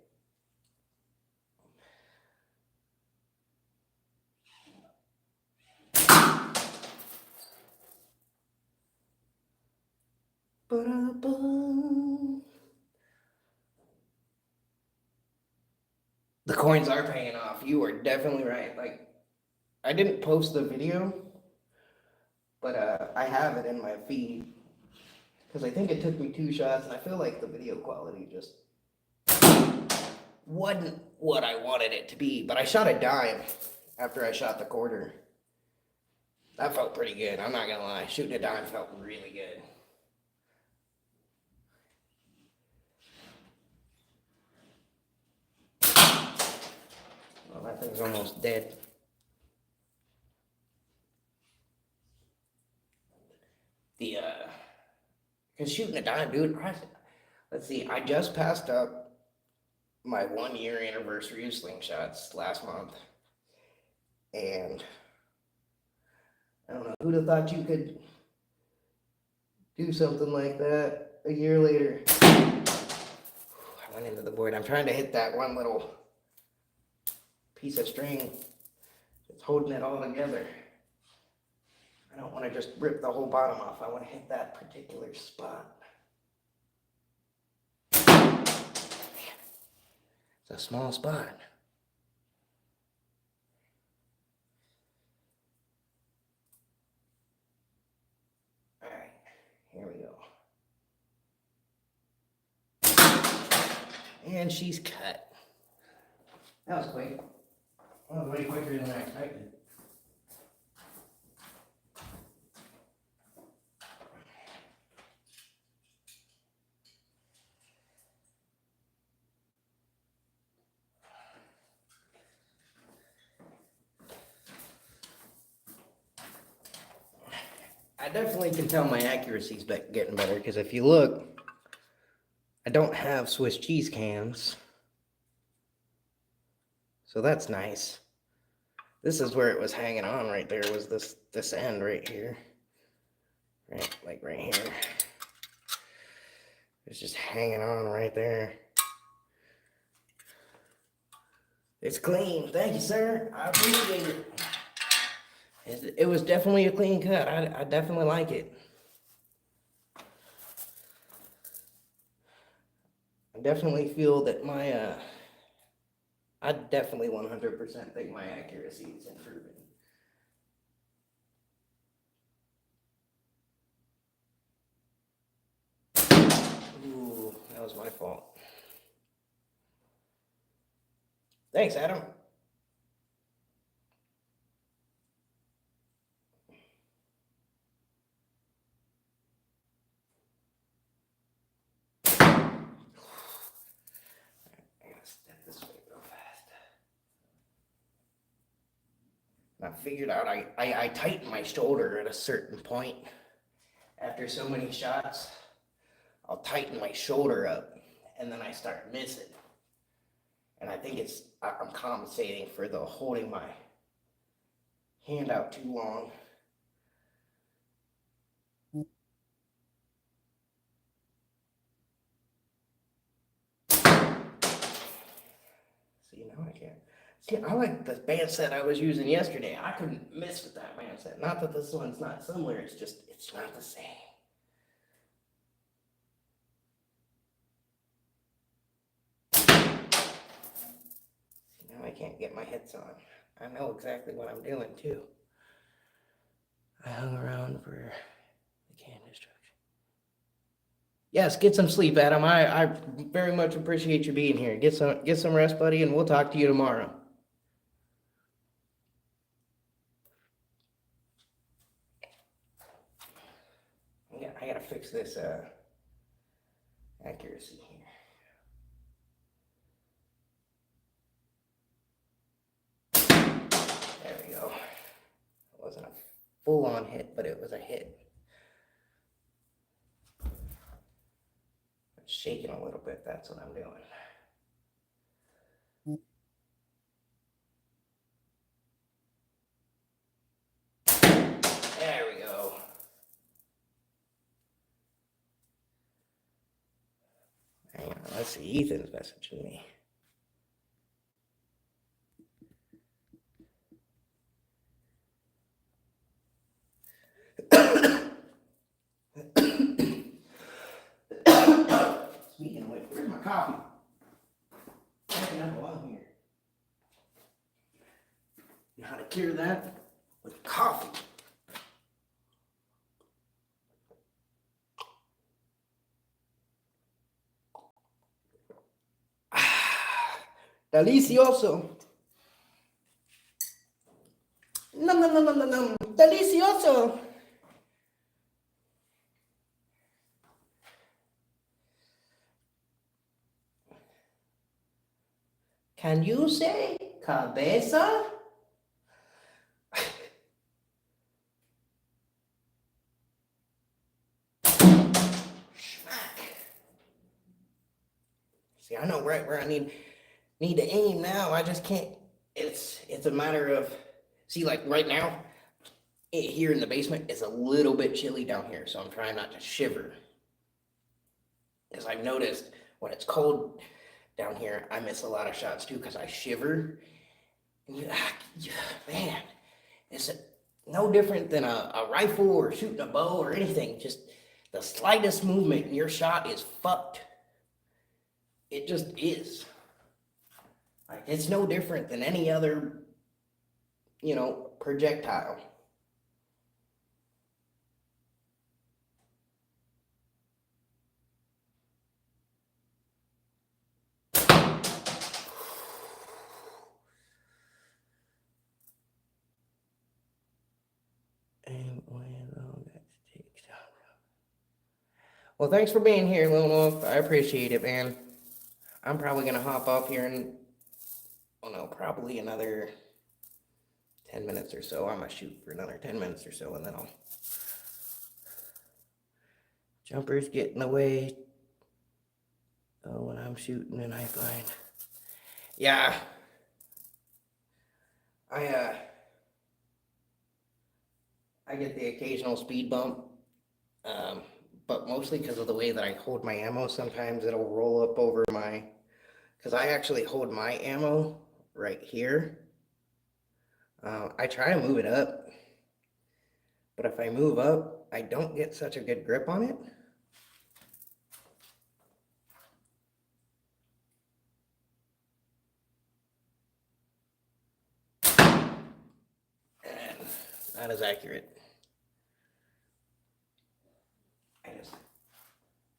Ba-da-ba. The coins are paying off. You are definitely right. Like, I didn't post the video, but I have it in my feed because I think it took me 2 shots, and I feel like the video quality just wasn't what I wanted it to be. But I shot a dime after I shot the quarter. That felt pretty good. I'm not gonna lie. Shooting a dime felt really good. Well, that thing's almost dead. Cause shooting a dime, dude. Let's see. I just passed up my 1-year anniversary of Slingshots last month, and I don't know who'd have thought you could do something like that a year later. I went into the board. I'm trying to hit that one little piece of string that's holding it all together. I don't want to just rip the whole bottom off. I want to hit that particular spot. It's a small spot. All right, here we go. And she's cut. That was quick. That was way quicker than I expected. I definitely can tell my accuracy's getting better because if you look, I don't have Swiss cheese cans. So that's nice. This is where it was hanging on right there, was this end right here. Right, like right here. It's just hanging on right there. It's clean. Thank you, sir. I appreciate it. It was definitely a clean cut. I definitely like it. I definitely feel that I definitely 100% think my accuracy is improving. Ooh, that was my fault. Thanks, Adam. I figured out I tighten my shoulder at a certain point. After so many shots, I'll tighten my shoulder up and then I start missing. And I think I'm compensating for the holding my hand out too long. See, now I can't. See, I like the band set I was using yesterday. I couldn't miss with that band set. Not that this one's not similar, it's just, it's not the same. See, now I can't get my hits on. I know exactly what I'm doing, too. I hung around for the can destruction. Yes, get some sleep, Adam. I very much appreciate you being here. Get some rest, buddy, and we'll talk to you tomorrow. I gotta fix this accuracy here. There we go. It wasn't a full-on hit, but it was a hit. It's shaking a little bit, that's what I'm doing. There we go. Hang on, let's see, Ethan's messaging me. Speaking of which, where's my coffee? Packing up while I'm here. You know how to cure that? With coffee. Delicioso. Nom nom nom nom nom nom. Delicioso. Can you say cabeza? See, I know right where I need to aim now. I just can't. It's a matter of, see, like right now, here in the basement, it's a little bit chilly down here, so I'm trying not to shiver. Because I've noticed when it's cold down here, I miss a lot of shots too because I shiver. And man, it's no different than a rifle or shooting a bow or anything. Just the slightest movement and your shot is fucked. It just is. Like, it's no different than any other, projectile. Well, thanks for being here, Lone Wolf. I appreciate it, man. I'm probably going to hop off here in, probably another 10 minutes or so. I'm going to shoot for another 10 minutes or so, and then I'll... Jumpers get in the way when I'm shooting and I find... Yeah. I get the occasional speed bump, but mostly because of the way that I hold my ammo. Sometimes it'll roll up over my... Because I actually hold my ammo right here. I try to move it up, but if I move up, I don't get such a good grip on it. And not as accurate.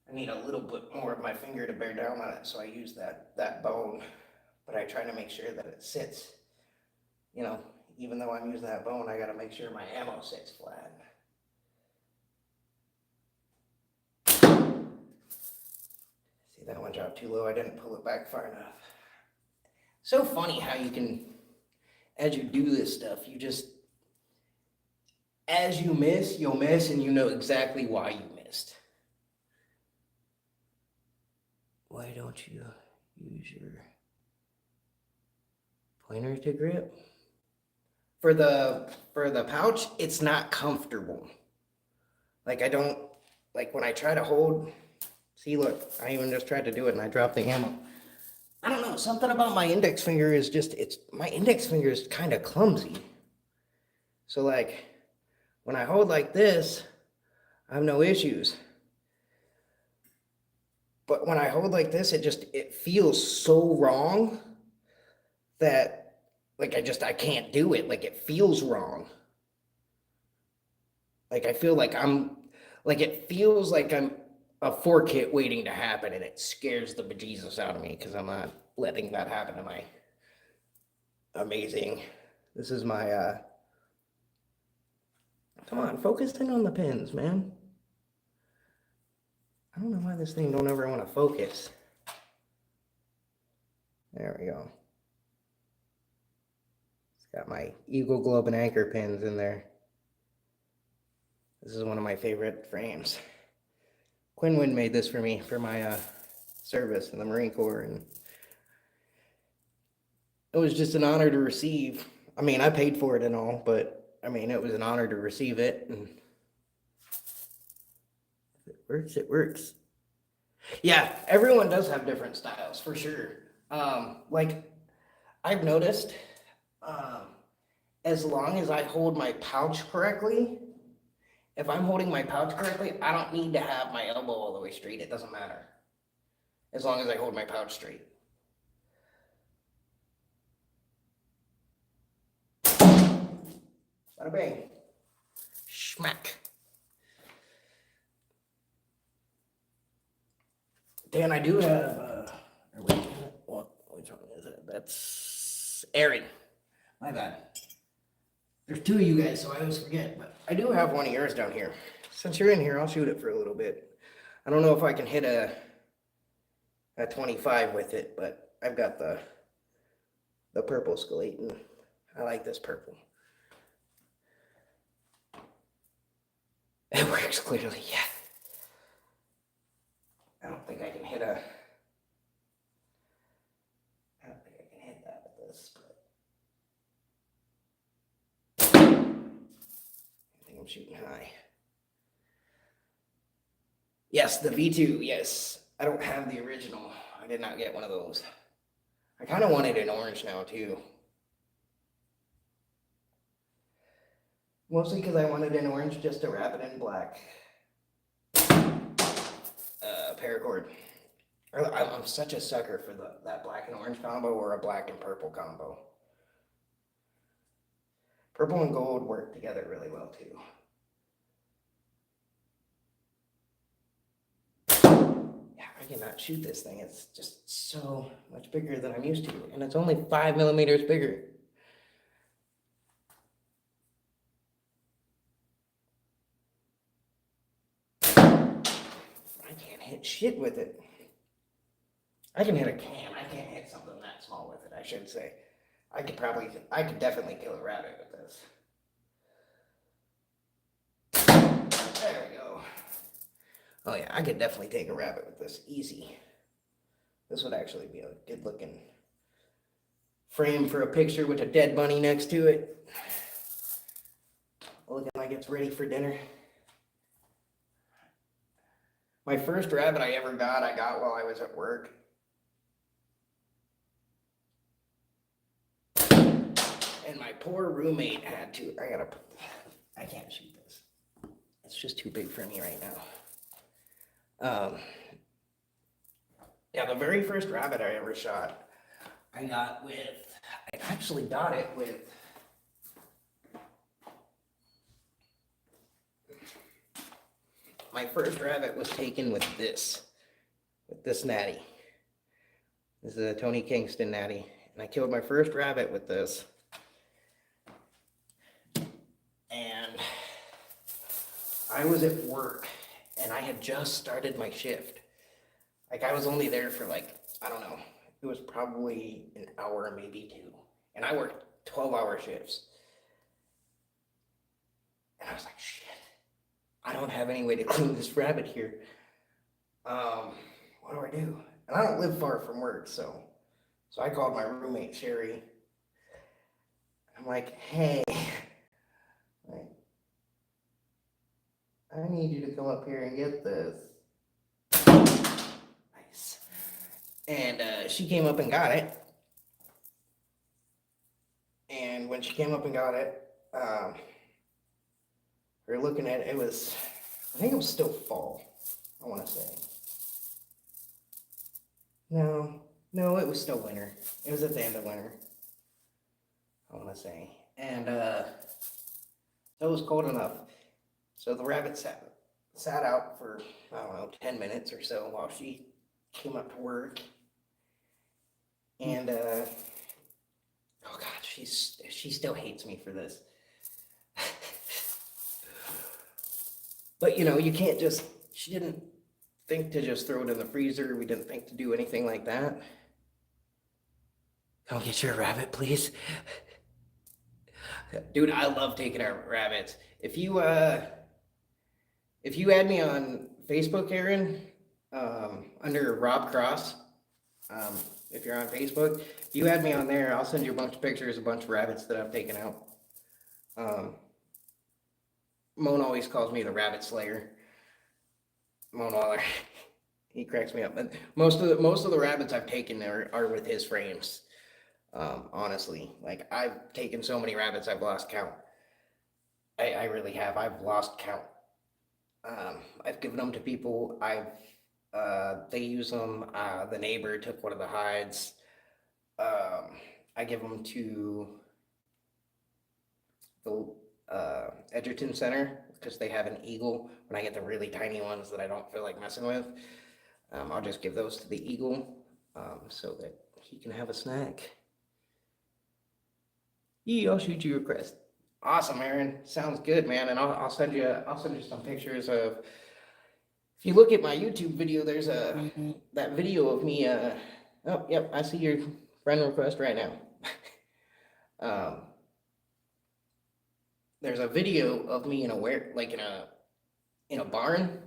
I need a little bit more of my finger to bear down on it, so I use that bone, but I try to make sure that it sits, even though I'm using that bone, I gotta make sure my ammo sits flat. See, that one dropped too low, I didn't pull it back far enough. So funny how you can, as you do this stuff, you just, as you miss, you'll miss, and you know exactly why you missed. Why don't you use your pointer to grip? For the pouch, it's not comfortable. Like when I try to hold, see, look, I even just tried to do it and I dropped the ammo. I don't know, something about my index finger is just, my index finger is kind of clumsy. So like, when I hold like this, I have no issues. But when I hold like this, it feels so wrong that like I can't do it. Like it feels wrong. Like I feel like it feels like I'm a fork hit waiting to happen, and it scares the bejesus out of me because I'm not letting that happen to my amazing. This is my come on, focus in on the pins, man. I don't know why this thing don't ever want to focus. There we go. It's got my Eagle Globe and Anchor pins in there. This is one of my favorite frames. Quinwin made this for me for my service in the Marine Corps, and it was just an honor to receive. I mean, I paid for it and all, but I mean, it was an honor to receive it. And if it works, it works. Yeah, everyone does have different styles for sure. Like I've noticed, um, as long as I hold my pouch correctly, if I'm holding my pouch correctly, I don't need to have my elbow all the way straight. It doesn't matter. As long as I hold my pouch straight. Bada bang. Schmack. Dan, I do have, which one is it? That's Aaron. My bad. There's two of you guys, so I always forget. But I do have one of yours down here. Since you're in here, I'll shoot it for a little bit. I don't know if I can hit a 25 with it, but I've got the purple Scalate, and I like this purple. It works clearly, yeah. I don't think I can hit that with this, but I think I'm shooting high. Yes, the V2, yes. I don't have the original. I did not get one of those. I kind of wanted an orange now, too. Mostly because I wanted an orange just to wrap it in black. Paracord. I'm such a sucker for that black and orange combo or a black and purple combo. Purple and gold work together really well, too. Yeah, I cannot shoot this thing. It's just so much bigger than I'm used to. And it's only 5 millimeters bigger. I can't hit shit with it. I can hit a can. I can't hit something that small with it, I should say. I could definitely kill a rabbit with this. There we go. Oh yeah, I could definitely take a rabbit with this, easy. This would actually be a good looking frame for a picture with a dead bunny next to it. Looking like it's ready for dinner. My first rabbit I ever got, I got while I was at work. And my poor roommate had to, I can't shoot this. It's just too big for me right now. Yeah, the very first rabbit I ever shot, I actually got it with, my first rabbit was taken with this natty. This is a Tony Kingston natty. And I killed my first rabbit with this. And I was at work, and I had just started my shift. Like, I was only there for like, I don't know, it was probably an hour, maybe two. And I worked 12-hour shifts. And I was like, shit, I don't have any way to clean this rabbit here. What do I do? And I don't live far from work, so I called my roommate, Sherry. I'm like, hey, I need you to come up here and get this. Nice. And she came up and got it. And when she came up and got it, we were looking at it. It was, I think it was still fall, I want to say. No, it was still winter. It was at the end of winter, I want to say. And so it was cold enough. So the rabbit sat out for, I don't know, 10 minutes or so while she came up to work. And oh God, she still hates me for this. But you know, you can't just, she didn't think to just throw it in the freezer. We didn't think to do anything like that. Come get your rabbit, please. Dude, I love taking out rabbits. If you add me on Facebook, Aaron, under Rob Cross, if you're on Facebook, if you add me on there, I'll send you a bunch of pictures, a bunch of rabbits that I've taken out. Moan always calls me the rabbit slayer. Moan Waller. He cracks me up. But most of the rabbits I've taken are with his frames. Honestly, like I've taken so many rabbits I've lost count. I really have. I've lost count. I've given them to people. They use them. The neighbor took one of the hides. I give them to the Edgerton Center because they have an eagle. When I get the really tiny ones that I don't feel like messing with, I'll just give those to the eagle so that he can have a snack. Yeah, I'll shoot you a request. Awesome, Aaron. Sounds good, man. And I'll send you some pictures of. If you look at my YouTube video, there's that video of me. Oh, yep, I see your friend request right now. There's a video of me in a barn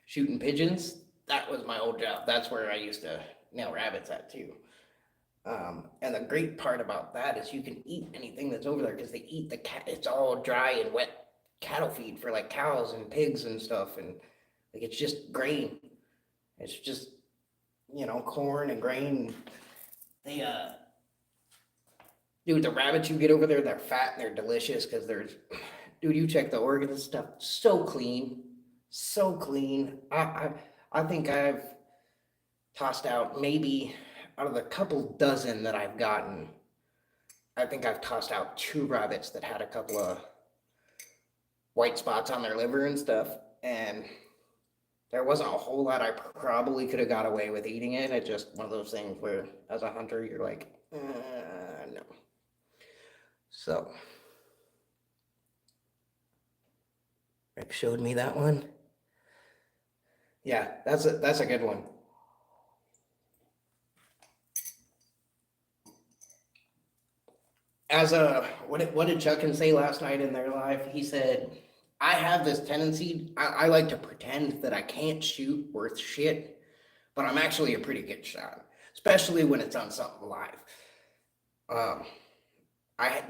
shooting pigeons. That was my old job. That's where I used to nail rabbits at too. And the great part about that is you can eat anything that's over there because they eat the cat. It's all dry and wet cattle feed for like cows and pigs and stuff, and like it's just grain. It's just corn and grain. They dude, the rabbits you get over there, they're fat and they're delicious because dude, you check the organs stuff, so clean, so clean. I think I've tossed out maybe. Out of the couple dozen that I've gotten, I think I've tossed out 2 rabbits that had a couple of white spots on their liver and stuff. And there wasn't a whole lot I probably could have got away with eating it. It's just one of those things where, as a hunter, you're like, no. So, Rick showed me that one. Yeah, that's a good one. What did Chuck and say last night in their live? He said, I have this tendency, I like to pretend that I can't shoot worth shit, but I'm actually a pretty good shot, especially when it's on something live.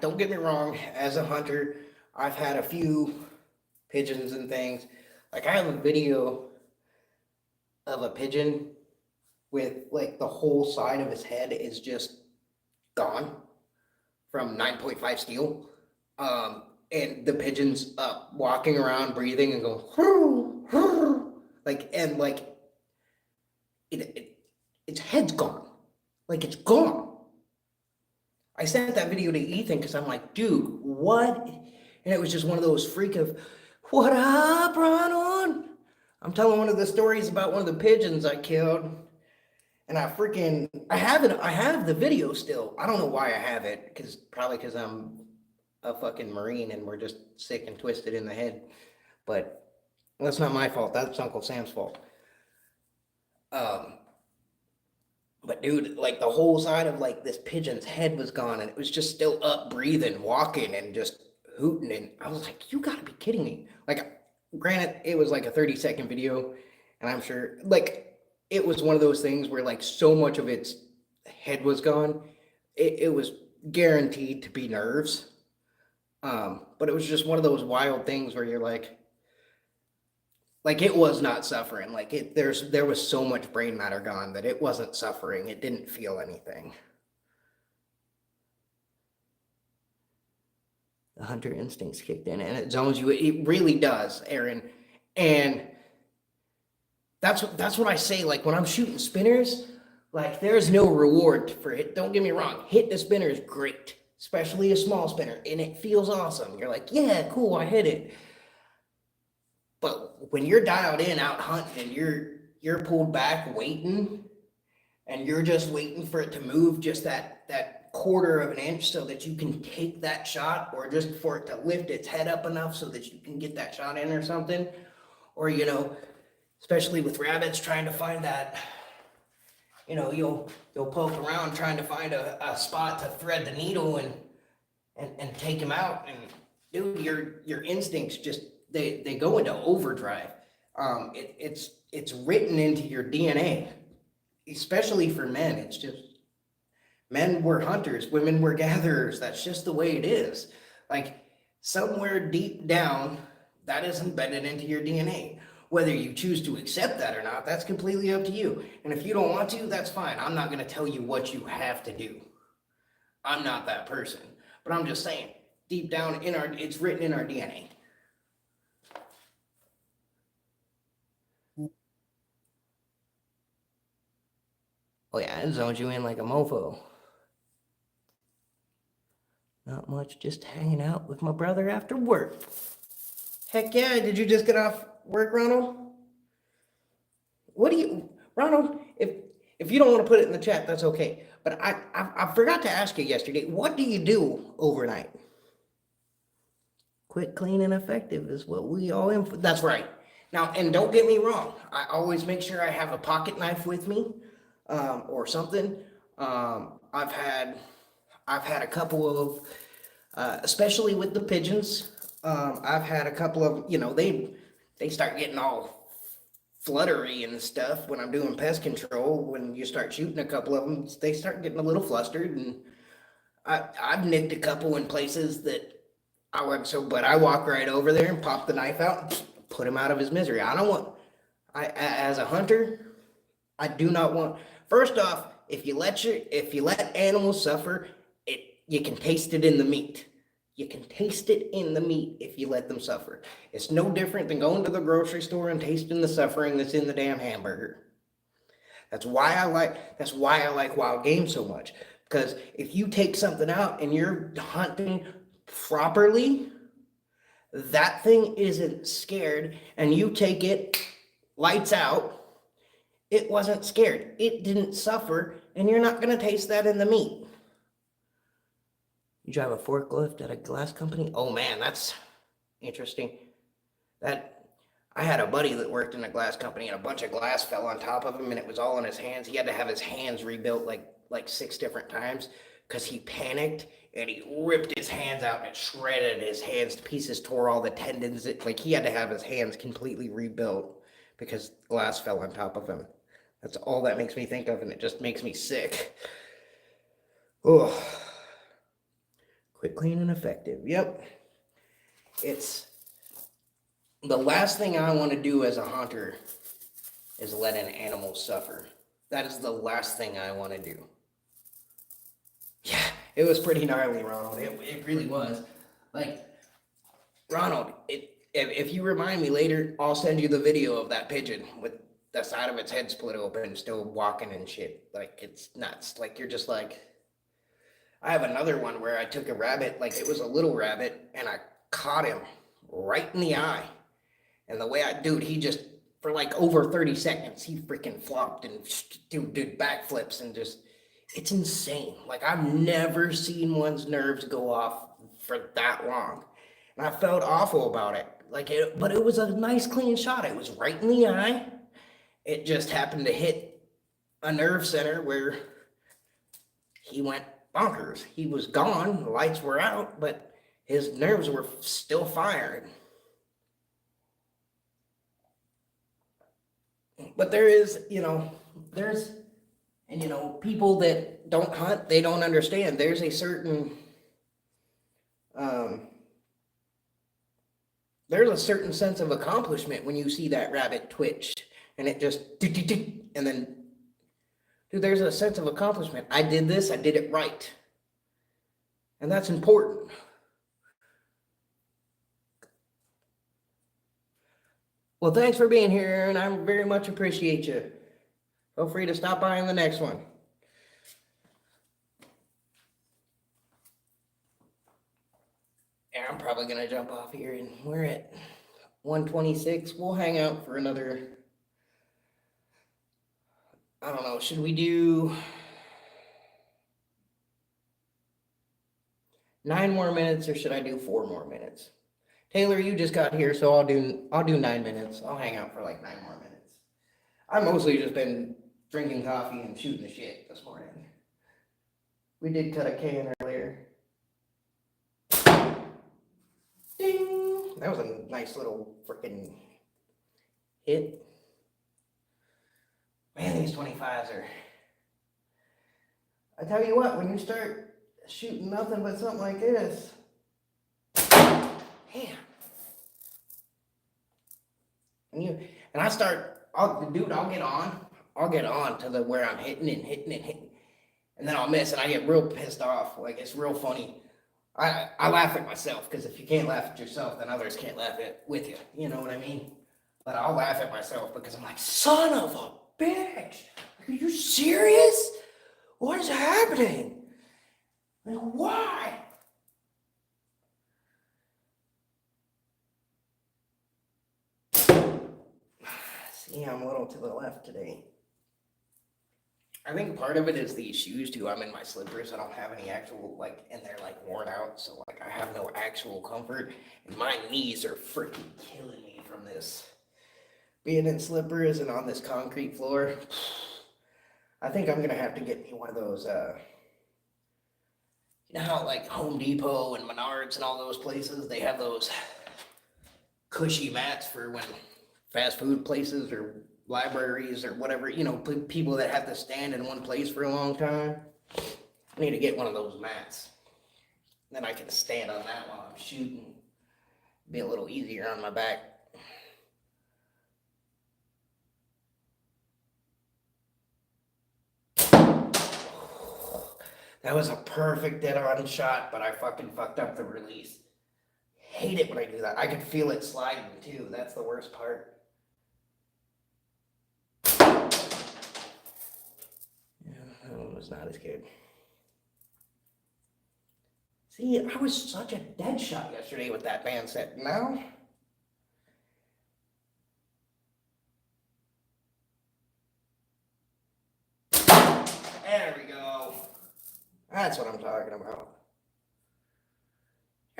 Don't get me wrong, as a hunter, I've had a few pigeons and things. Like I have a video of a pigeon with like the whole side of his head is just gone from 9.5 steel. And the pigeon's up walking around breathing and going its head's gone. Like it's gone. I sent that video to Ethan because I'm like, dude, what? And it was just one of those freak of, what up, Ronald? I'm telling one of the stories about one of the pigeons I killed. And I have the video still. I don't know why I have it, probably because I'm a fucking Marine and we're just sick and twisted in the head. But that's not my fault. That's Uncle Sam's fault. But dude, like the whole side of like this pigeon's head was gone and it was just still up breathing, walking and just hooting. And I was like, you gotta be kidding me. Like, granted, it was like a 30-second video and I'm sure like, it was one of those things where like so much of its head was gone. It was guaranteed to be nerves. But it was just one of those wild things where you're like, Like it was not suffering. Like there was so much brain matter gone that it wasn't suffering. It didn't feel anything. The hunter instincts kicked in and it zones you. It really does, Aaron. And that's what I say. Like when I'm shooting spinners, like there's no reward for it. Don't get me wrong. Hitting a spinner is great, especially a small spinner, and it feels awesome. You're like, yeah, cool, I hit it. But when you're dialed in out hunting and you're pulled back waiting, and you're just waiting for it to move just that quarter of an inch so that you can take that shot, or just for it to lift its head up enough so that you can get that shot in or something, or especially with rabbits trying to find that, you'll poke around trying to find a spot to thread the needle and take him out, and dude, your instincts just they go into overdrive. It's written into your DNA, especially for men. It's just men were hunters, women were gatherers. That's just the way it is. Like somewhere deep down, that is embedded into your DNA. Whether you choose to accept that or not, that's completely up to you. And if you don't want to, that's fine. I'm not going to tell you what you have to do. I'm not that person. But I'm just saying, deep down it's written in our DNA. Oh yeah, it zones you in like a mofo. Not much, just hanging out with my brother after work. Heck yeah, did you just get off work, Ronald? Ronald, if you don't want to put it in the chat, that's okay. But I forgot to ask you yesterday, what do you do overnight? Quick, clean, and effective is what we all that's right. Now, and don't get me wrong, I always make sure I have a pocket knife with me, or something. I've had a couple of, especially with the pigeons, I've had a couple of, they start getting all fluttery and stuff when I'm doing pest control. When you start shooting a couple of them, they start getting a little flustered, and I've nicked a couple in places that but I walk right over there and pop the knife out and put him out of his misery. I don't want, as a hunter, I do not want, first off, if you let animals suffer, you can taste it in the meat. You can taste it in the meat if you let them suffer. It's no different than going to the grocery store and tasting the suffering that's in the damn hamburger. That's why I like wild game so much. Because if you take something out and you're hunting properly, that thing isn't scared, and you take it lights out, it wasn't scared. It didn't suffer, and you're not going to taste that in the meat. You drive a forklift at a glass company? Oh man, that's interesting. I had a buddy that worked in a glass company, and a bunch of glass fell on top of him, and it was all in his hands. He had to have his hands rebuilt like 6 different times because he panicked and he ripped his hands out and it shredded his hands to pieces, tore all the tendons. He had to have his hands completely rebuilt because glass fell on top of him. That's all that makes me think of, and it just makes me sick. Oh, quick, clean, and effective. Yep. It's the last thing I want to do as a hunter is let an animal suffer. That is the last thing I want to do. Yeah, it was pretty gnarly, Ronald. It really was. Like, Ronald, if you remind me later, I'll send you the video of that pigeon with the side of its head split open, still walking and shit. Like, it's nuts. Like, you're just like, I have another one where I took a rabbit, like it was a little rabbit, and I caught him right in the eye. And the way he just, for like over 30 seconds, he freaking flopped and did backflips and just, it's insane. Like, I've never seen one's nerves go off for that long. And I felt awful about it. But it was a nice clean shot. It was right in the eye. It just happened to hit a nerve center where he went bonkers. He was gone. The lights were out, but his nerves were still firing. But people that don't hunt, they don't understand. There's a certain there's a certain sense of accomplishment when you see that rabbit twitch and it just tick, tick, tick, and then, dude, there's a sense of accomplishment. I did this, I did it right. And that's important. Well, thanks for being here, and I very much appreciate you. Feel free to stop by in the next one. Yeah, I'm probably gonna jump off here, and we're at 126. We'll hang out for another, I don't know, should we do 9 more minutes or should I do 4 more minutes? Taylor, you just got here, so I'll do 9 minutes. I'll hang out for like 9 more minutes. I've mostly just been drinking coffee and shooting the shit this morning. We did cut a can earlier. Ding! That was a nice little freaking hit. Man, these 25s are... I tell you what, when you start shooting nothing but something like this, damn. And I start, I'll get on to the where I'm hitting and hitting and hitting, and then I'll miss, and I get real pissed off. Like, it's real funny. I laugh at myself, because if you can't laugh at yourself, then others can't laugh at with you. You know what I mean? But I'll laugh at myself because I'm like, son of a bitch! Are you serious? What is happening? Like, why? See, I'm a little to the left today. I think part of it is these shoes too. I'm in my slippers. I don't have any actual, like, and they're like worn out. So like I have no actual comfort. And my knees are freaking killing me from this. Being in slippers and on this concrete floor. I think I'm going to have to get me one of those, you know how like Home Depot and Menards and all those places, they have those cushy mats for when fast food places or libraries or whatever, you know, people that have to stand in one place for a long time. I need to get one of those mats. Then I can stand on that while I'm shooting. Be a little easier on my back. That was a perfect dead-on shot, but I fucking fucked up the release. Hate it when I do that. I could feel it sliding too. That's the worst part. Yeah, that one was not as good. See, I was such a dead shot yesterday with that band set. Now, there we go. That's what I'm talking about.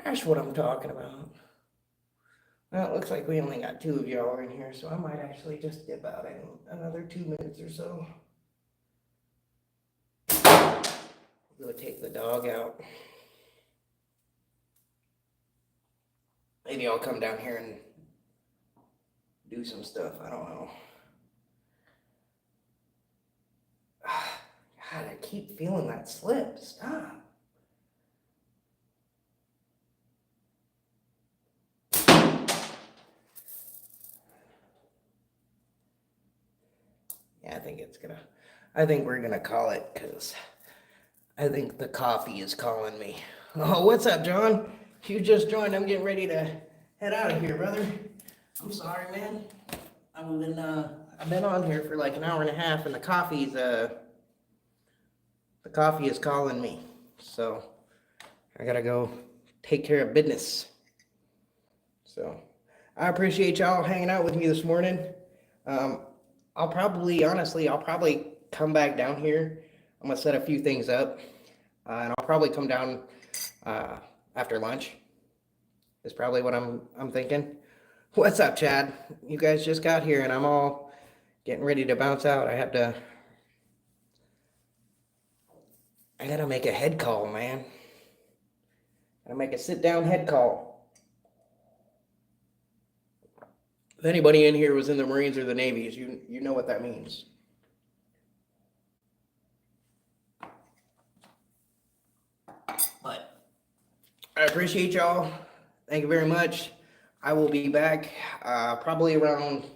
That's what I'm talking about. Well, it looks like we only got 2 of y'all in here, so I might actually just dip out in another 2 minutes or so. Go take the dog out. Maybe I'll come down here and do some stuff. I don't know. God, I keep feeling that slip. Stop. Yeah, I think we're gonna call it, because I think the coffee is calling me. Oh, what's up, John? You just joined. I'm getting ready to head out of here, brother. I'm sorry, man. I've been on here for like an hour and a half, and the coffee is calling me. So I gotta go take care of business. So I appreciate y'all hanging out with me this morning. I'll probably come back down here. I'm gonna set a few things up, and I'll probably come down after lunch. Is probably what I'm thinking. What's up, Chad? You guys just got here, and I'm all getting ready to bounce out. I gotta make a head call, man. Gotta make a sit-down head call. If anybody in here was in the Marines or the Navies, you know what that means. But I appreciate y'all. Thank you very much. I will be back probably around,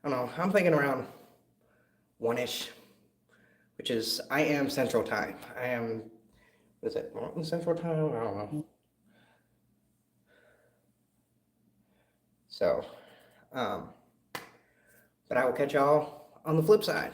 I don't know, I'm thinking around 1-ish, which is, I am Central Time. I am, is it Mountain Central Time? I don't know. So, but I will catch y'all on the flip side.